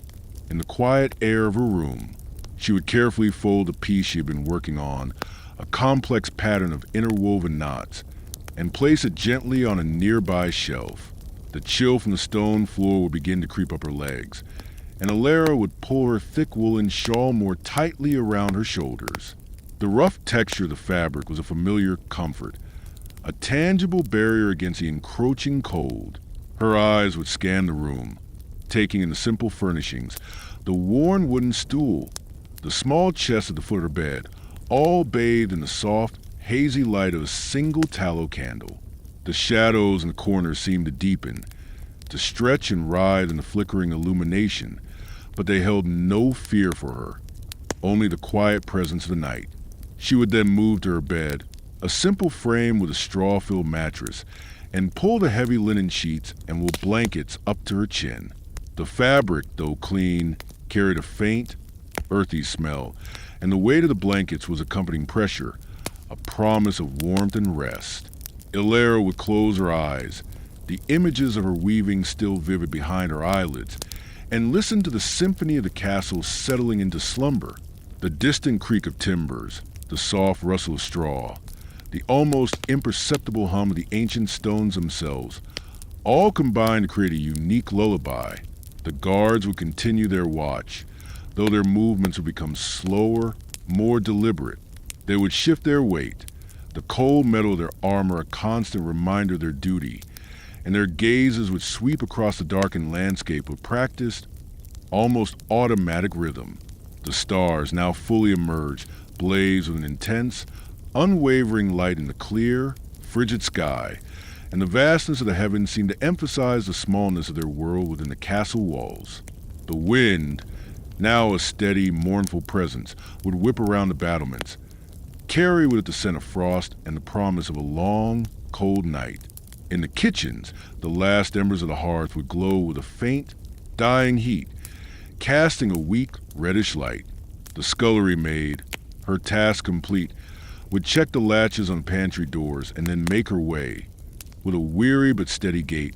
in the quiet air of her room. She would carefully fold the piece she had been working on, a complex pattern of interwoven knots, and place it gently on a nearby shelf. The chill from the stone floor would begin to creep up her legs, and Alara would pull her thick woolen shawl more tightly around her shoulders. The rough texture of the fabric was a familiar comfort, a tangible barrier against the encroaching cold. Her eyes would scan the room, taking in the simple furnishings, the worn wooden stool, the small chest at the foot of her bed, all bathed in the soft, hazy light of a single tallow candle. The shadows in the corners seemed to deepen, to stretch and writhe in the flickering illumination, but they held no fear for her, only the quiet presence of the night. She would then move to her bed, a simple frame with a straw-filled mattress, and pull the heavy linen sheets and wool blankets up to her chin. The fabric, though clean, carried a faint, earthy smell, and the weight of the blankets was accompanying pressure, a promise of warmth and rest. Alara would close her eyes, the images of her weaving still vivid behind her eyelids, and listen to the symphony of the castle settling into slumber. The distant creak of timbers, the soft rustle of straw, the almost imperceptible hum of the ancient stones themselves, all combined to create a unique lullaby. The guards would continue their watch, though their movements would become slower, more deliberate. They would shift their weight, the cold metal of their armor a constant reminder of their duty, and their gazes would sweep across the darkened landscape with practiced, almost automatic rhythm. The stars, now fully emerged, blazed with an intense, unwavering light in the clear, frigid sky, and the vastness of the heavens seemed to emphasize the smallness of their world within the castle walls. The wind, now a steady, mournful presence, would whip around the battlements, carry with it the scent of frost and the promise of a long, cold night. In the kitchens, the last embers of the hearth would glow with a faint, dying heat, casting a weak, reddish light. The scullery maid, her task complete, would check the latches on pantry doors and then make her way, with a weary but steady gait,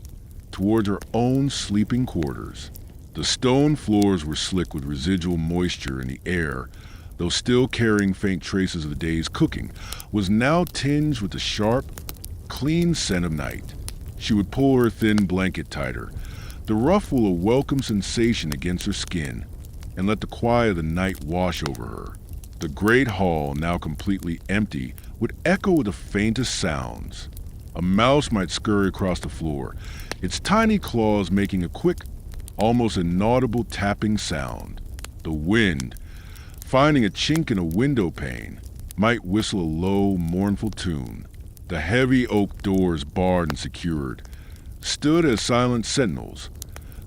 towards her own sleeping quarters. The stone floors were slick with residual moisture, and the air, though still carrying faint traces of the day's cooking, was now tinged with the sharp, clean scent of night. She would pull her thin blanket tighter, the ruffle a welcome sensation against her skin, and let the quiet of the night wash over her. The great hall, now completely empty, would echo with the faintest sounds. A mouse might scurry across the floor, its tiny claws making a quick, almost inaudible tapping sound. The wind, finding a chink in a window pane, might whistle a low, mournful tune. The heavy oak doors, barred and secured, stood as silent sentinels,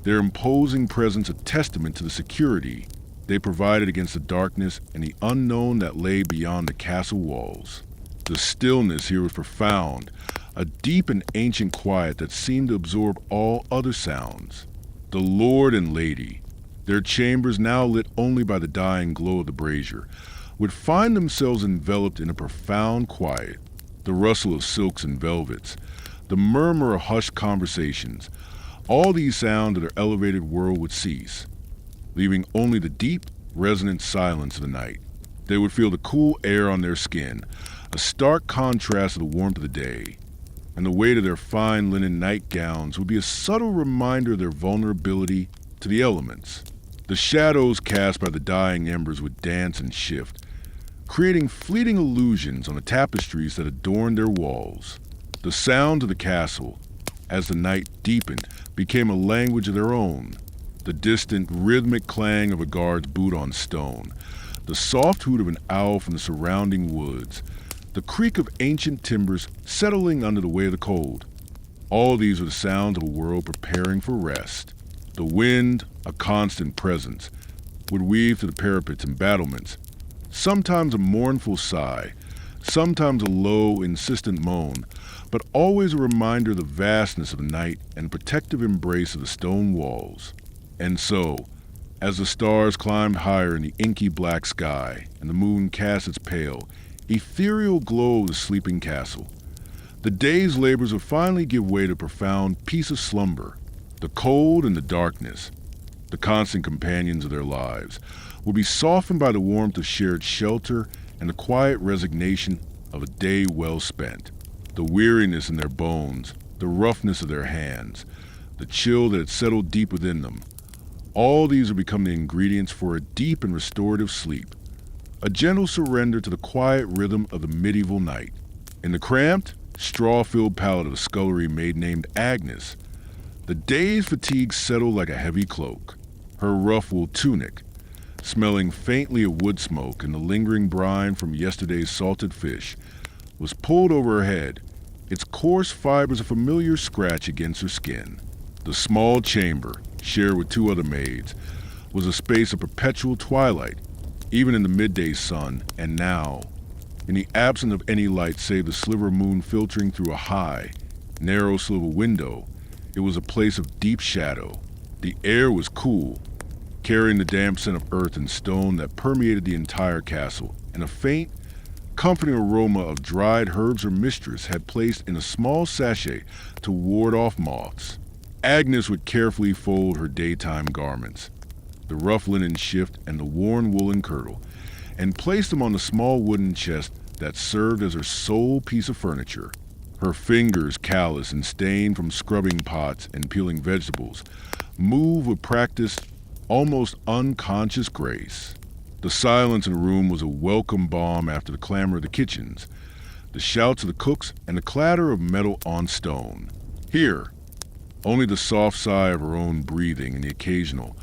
their imposing presence a testament to the security they provided against the darkness and the unknown that lay beyond the castle walls. The stillness here was profound, a deep and ancient quiet that seemed to absorb all other sounds. The lord and lady, their chambers now lit only by the dying glow of the brazier, would find themselves enveloped in a profound quiet. The rustle of silks and velvets, the murmur of hushed conversations, all these sounds of their elevated world would cease, leaving only the deep, resonant silence of the night. They would feel the cool air on their skin, a stark contrast to the warmth of the day, and the weight of their fine linen nightgowns would be a subtle reminder of their vulnerability to the elements. The shadows cast by the dying embers would dance and shift, creating fleeting illusions on the tapestries that adorned their walls. The sound of the castle, as the night deepened, became a language of their own. The distant, rhythmic clang of a guard's boot on stone, the soft hoot of an owl from the surrounding woods, the creak of ancient timbers settling under the weight of the cold. All these were the sounds of a world preparing for rest. The wind, a constant presence, would weave through the parapets and battlements, sometimes a mournful sigh, sometimes a low, insistent moan, but always a reminder of the vastness of the night and the protective embrace of the stone walls. And so, as the stars climbed higher in the inky black sky and the moon cast its pale, ethereal glow of the sleeping castle, the day's labors would finally give way to profound peace of slumber. The cold and the darkness, the constant companions of their lives, would be softened by the warmth of shared shelter and the quiet resignation of a day well spent. The weariness in their bones, the roughness of their hands, the chill that had settled deep within them, all these would become the ingredients for a deep and restorative sleep, a gentle surrender to the quiet rhythm of the medieval night. In the cramped, straw-filled pallet of a scullery maid named Agnes, the day's fatigue settled like a heavy cloak. Her rough wool tunic, smelling faintly of wood smoke and the lingering brine from yesterday's salted fish, was pulled over her head, its coarse fibers a familiar scratch against her skin. The small chamber, shared with two other maids, was a space of perpetual twilight, even in the midday sun, and now, in the absence of any light save the sliver of moon filtering through a high, narrow sliver window, it was a place of deep shadow. The air was cool, carrying the damp scent of earth and stone that permeated the entire castle, and a faint, comforting aroma of dried herbs her mistress had placed in a small sachet to ward off moths. Agnes would carefully fold her daytime garments, the rough linen shift and the worn woolen kirtle, and place them on the small wooden chest that served as her sole piece of furniture. Her fingers, callous and stained from scrubbing pots and peeling vegetables, moved with practiced, almost unconscious grace. The silence in the room was a welcome balm after the clamor of the kitchens, the shouts of the cooks, and the clatter of metal on stone. Here, only the soft sigh of her own breathing and the occasional,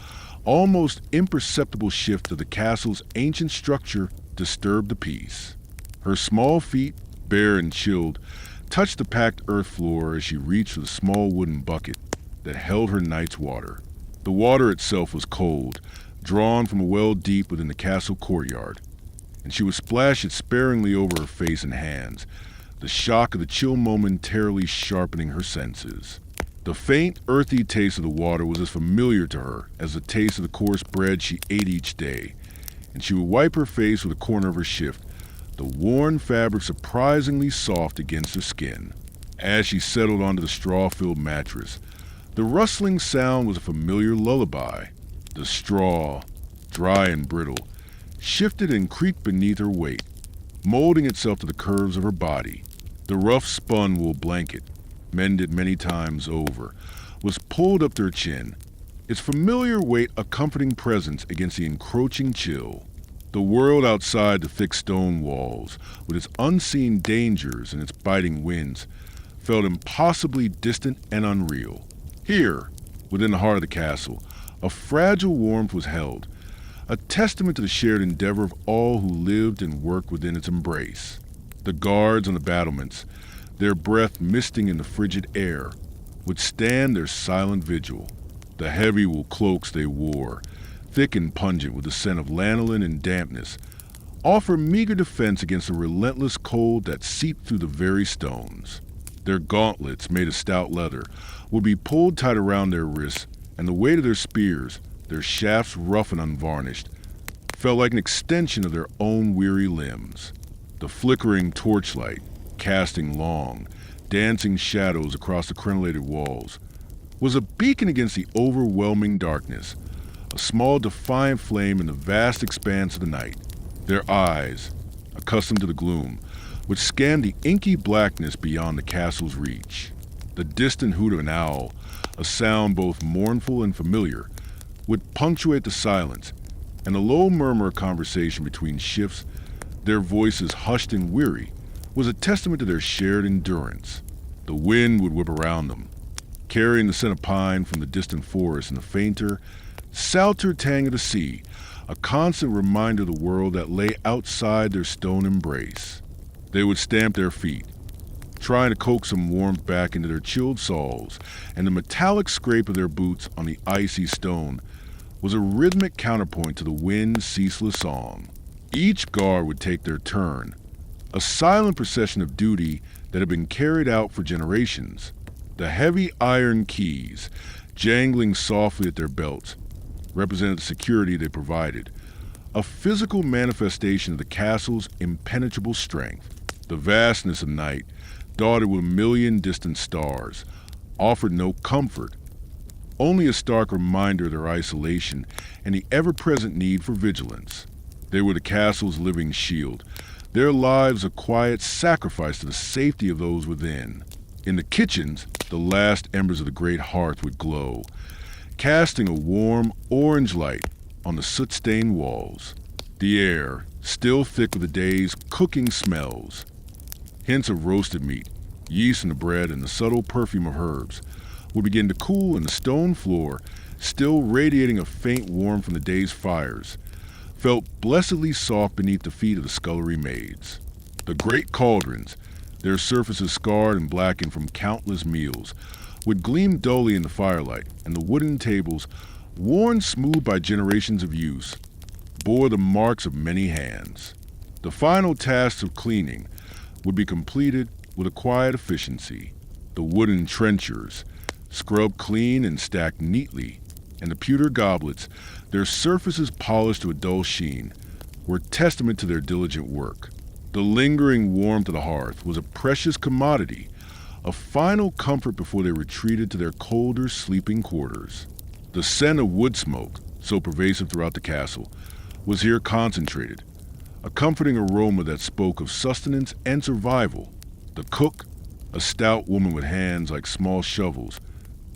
almost imperceptible shift of the castle's ancient structure disturbed the peace. Her small feet, bare and chilled, touched the packed earth floor as she reached for the small wooden bucket that held her night's water. The water itself was cold, drawn from a well deep within the castle courtyard, and she would splash it sparingly over her face and hands, the shock of the chill momentarily sharpening her senses. The faint, earthy taste of the water was as familiar to her as the taste of the coarse bread she ate each day, and she would wipe her face with a corner of her shift, the worn fabric surprisingly soft against her skin. As she settled onto the straw-filled mattress, the rustling sound was a familiar lullaby. The straw, dry and brittle, shifted and creaked beneath her weight, molding itself to the curves of her body. The rough spun wool blanket, mended many times over, was pulled up to her chin, its familiar weight a comforting presence against the encroaching chill. The world outside the thick stone walls, with its unseen dangers and its biting winds, felt impossibly distant and unreal. Here, within the heart of the castle, a fragile warmth was held, a testament to the shared endeavor of all who lived and worked within its embrace. The guards on the battlements, their breath misting in the frigid air, would stand their silent vigil. The heavy wool cloaks they wore, thick and pungent with the scent of lanolin and dampness, offer meager defense against the relentless cold that seeped through the very stones. Their gauntlets, made of stout leather, would be pulled tight around their wrists, and the weight of their spears, their shafts rough and unvarnished, felt like an extension of their own weary limbs. The flickering torchlight, casting long, dancing shadows across the crenellated walls, was a beacon against the overwhelming darkness, a small defiant flame in the vast expanse of the night. Their eyes, accustomed to the gloom, would scan the inky blackness beyond the castle's reach. The distant hoot of an owl, a sound both mournful and familiar, would punctuate the silence, and a low murmur of conversation between shifts, their voices hushed and weary, was a testament to their shared endurance. The wind would whip around them, carrying the scent of pine from the distant forest and the fainter, salter tang of the sea, a constant reminder of the world that lay outside their stone embrace. They would stamp their feet, trying to coax some warmth back into their chilled soles, and the metallic scrape of their boots on the icy stone was a rhythmic counterpoint to the wind's ceaseless song. Each guard would take their turn, a silent procession of duty that had been carried out for generations. The heavy iron keys, jangling softly at their belts, represented the security they provided, a physical manifestation of the castle's impenetrable strength. The vastness of night, dotted with a million distant stars, offered no comfort, only a stark reminder of their isolation and the ever-present need for vigilance. They were the castle's living shield, their lives a quiet sacrifice to the safety of those within. In the kitchens, the last embers of the great hearth would glow, casting a warm orange light on the soot-stained walls. The air, still thick with the day's cooking smells, hints of roasted meat, yeast in the bread, and the subtle perfume of herbs, would begin to cool, and the stone floor, still radiating a faint warmth from the day's fires, felt blessedly soft beneath the feet of the scullery maids. The great cauldrons, their surfaces scarred and blackened from countless meals, would gleam dully in the firelight, and the wooden tables, worn smooth by generations of use, bore the marks of many hands. The final tasks of cleaning would be completed with a quiet efficiency. The wooden trenchers, scrubbed clean and stacked neatly, and the pewter goblets, their surfaces polished to a dull sheen, were testament to their diligent work. The lingering warmth of the hearth was a precious commodity, a final comfort before they retreated to their colder sleeping quarters. The scent of wood smoke, so pervasive throughout the castle, was here concentrated, a comforting aroma that spoke of sustenance and survival. The cook, a stout woman with hands like small shovels,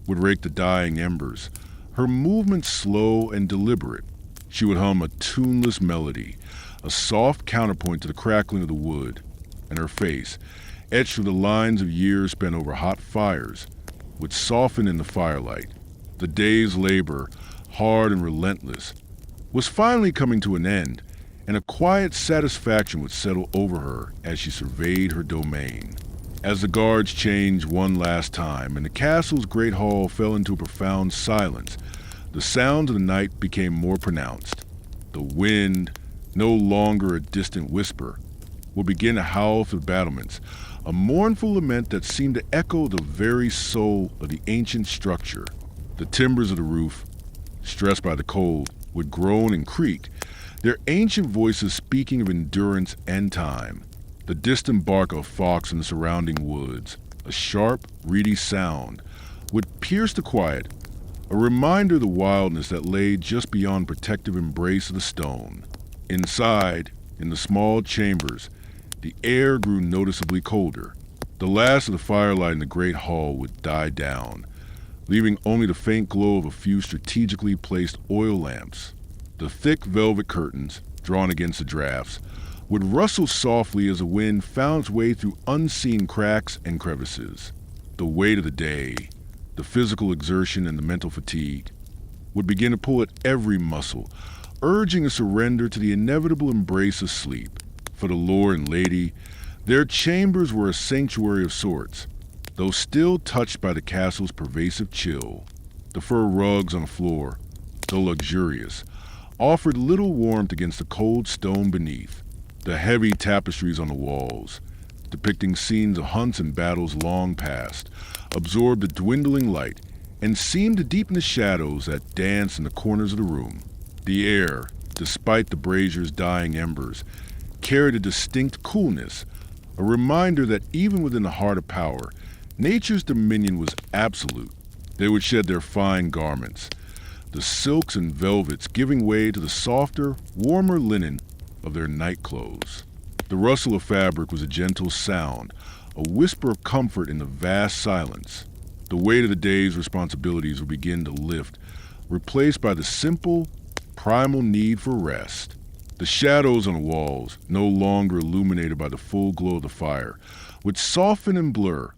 would rake the dying embers, her movements slow and deliberate. She would hum a tuneless melody, a soft counterpoint to the crackling of the wood, and her face, etched with the lines of years spent over hot fires, would soften in the firelight. The day's labor, hard and relentless, was finally coming to an end, and a quiet satisfaction would settle over her as she surveyed her domain. As the guards changed one last time and the castle's great hall fell into a profound silence, the sounds of the night became more pronounced. The wind, no longer a distant whisper, would begin to howl through the battlements, a mournful lament that seemed to echo the very soul of the ancient structure. The timbers of the roof, stressed by the cold, would groan and creak, their ancient voices speaking of endurance and time. The distant bark of a fox in the surrounding woods, a sharp, reedy sound, would pierce the quiet, a reminder of the wildness that lay just beyond protective embrace of the stone. Inside, in the small chambers, the air grew noticeably colder. The last of the firelight in the great hall would die down, leaving only the faint glow of a few strategically placed oil lamps. The thick velvet curtains, drawn against the drafts, would rustle softly as the wind found its way through unseen cracks and crevices. The weight of the day, the physical exertion and the mental fatigue, would begin to pull at every muscle, urging a surrender to the inevitable embrace of sleep. For the lord and lady, their chambers were a sanctuary of sorts, though still touched by the castle's pervasive chill. The fur rugs on the floor, though luxurious, offered little warmth against the cold stone beneath. The heavy tapestries on the walls, depicting scenes of hunts and battles long past, absorbed the dwindling light and seemed to deepen the shadows that danced in the corners of the room. The air, despite the brazier's dying embers, carried a distinct coolness, a reminder that even within the heart of power, nature's dominion was absolute. They would shed their fine garments, the silks and velvets giving way to the softer, warmer linen of their night clothes. The rustle of fabric was a gentle sound, a whisper of comfort in the vast silence. The weight of the day's responsibilities would begin to lift, replaced by the simple, primal need for rest. The shadows on the walls, no longer illuminated by the full glow of the fire, would soften and blur,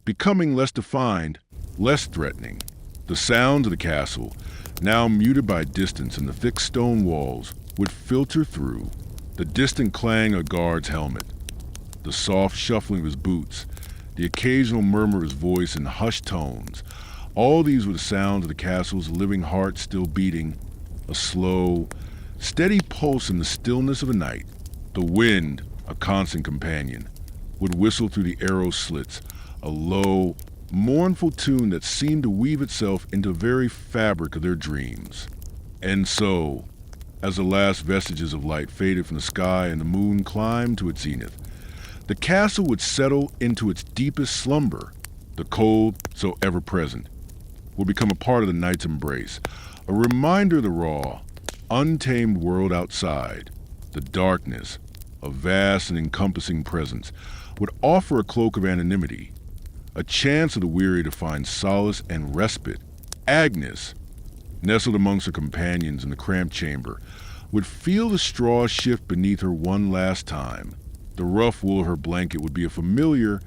becoming less defined, less threatening. The sounds of the castle, now muted by distance and the thick stone walls, would filter through. The distant clang of a guard's helmet, the soft shuffling of his boots, the occasional murmur of his voice in hushed tones. All these were the sounds of the castle's living heart still beating, a slow, steady pulse in the stillness of the night. The wind, a constant companion, would whistle through the arrow slits, a low, mournful tune that seemed to weave itself into the very fabric of their dreams. And so, as the last vestiges of light faded from the sky and the moon climbed to its zenith, the castle would settle into its deepest slumber. The cold, so ever-present, would become a part of the night's embrace, a reminder of the raw, untamed world outside. The darkness, a vast and encompassing presence, would offer a cloak of anonymity, a chance of the weary to find solace and respite. Agnes, nestled amongst her companions in the cramped chamber, would feel the straws shift beneath her one last time. The rough wool of her blanket would be a familiar,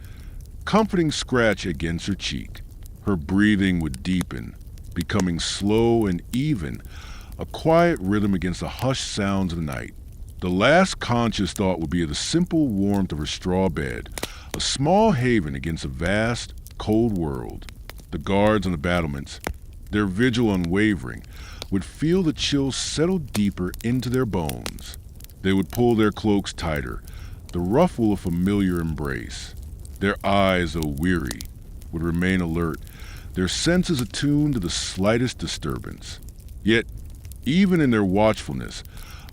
comforting scratch against her cheek. Her breathing would deepen, becoming slow and even, a quiet rhythm against the hushed sounds of the night. The last conscious thought would be of the simple warmth of her straw bed, a small haven against a vast, cold world. The guards on the battlements, their vigil unwavering, would feel the chill settle deeper into their bones. They would pull their cloaks tighter, the rough wool a familiar embrace. Their eyes, though weary, would remain alert, their senses attuned to the slightest disturbance. Yet, even in their watchfulness,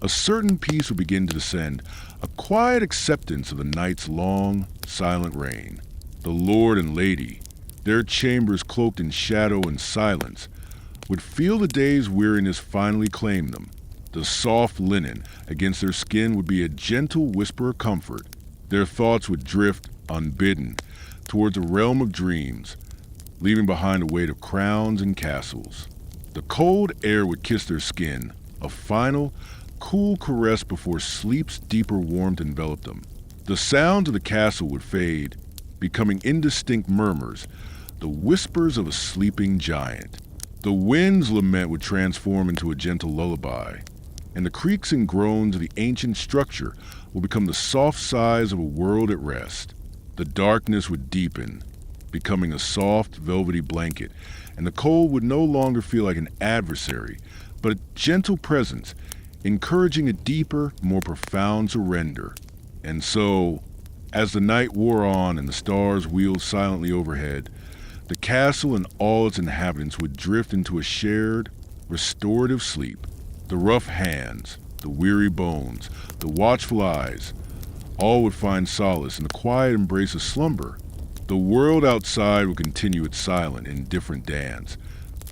a certain peace would begin to descend, a quiet acceptance of the night's long, silent reign. The lord and lady, their chambers cloaked in shadow and silence, would feel the day's weariness finally claim them. The soft linen against their skin would be a gentle whisper of comfort. Their thoughts would drift, unbidden, towards a realm of dreams, leaving behind a weight of crowns and castles. The cold air would kiss their skin, a final, cool caress before sleep's deeper warmth enveloped them. The sounds of the castle would fade, becoming indistinct murmurs, the whispers of a sleeping giant. The wind's lament would transform into a gentle lullaby, and the creaks and groans of the ancient structure would become the soft sighs of a world at rest. The darkness would deepen, becoming a soft, velvety blanket, and the cold would no longer feel like an adversary, but a gentle presence, encouraging a deeper, more profound surrender. And so, as the night wore on and the stars wheeled silently overhead, the castle and all its inhabitants would drift into a shared, restorative sleep. The rough hands, the weary bones, the watchful eyes, all would find solace in the quiet embrace of slumber. The world outside would continue its silent, indifferent dance,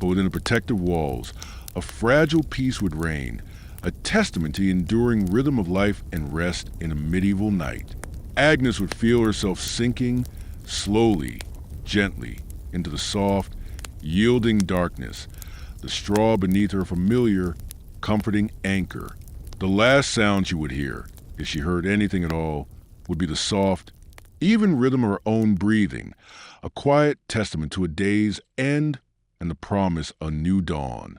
but within the protective walls, a fragile peace would reign, a testament to the enduring rhythm of life and rest in a medieval night. Agnes would feel herself sinking, slowly, gently, into the soft, yielding darkness, the straw beneath her familiar, comforting anchor. The last sound she would hear, if she heard anything at all, would be the soft, even rhythm of her own breathing, a quiet testament to a day's end and the promise of a new dawn.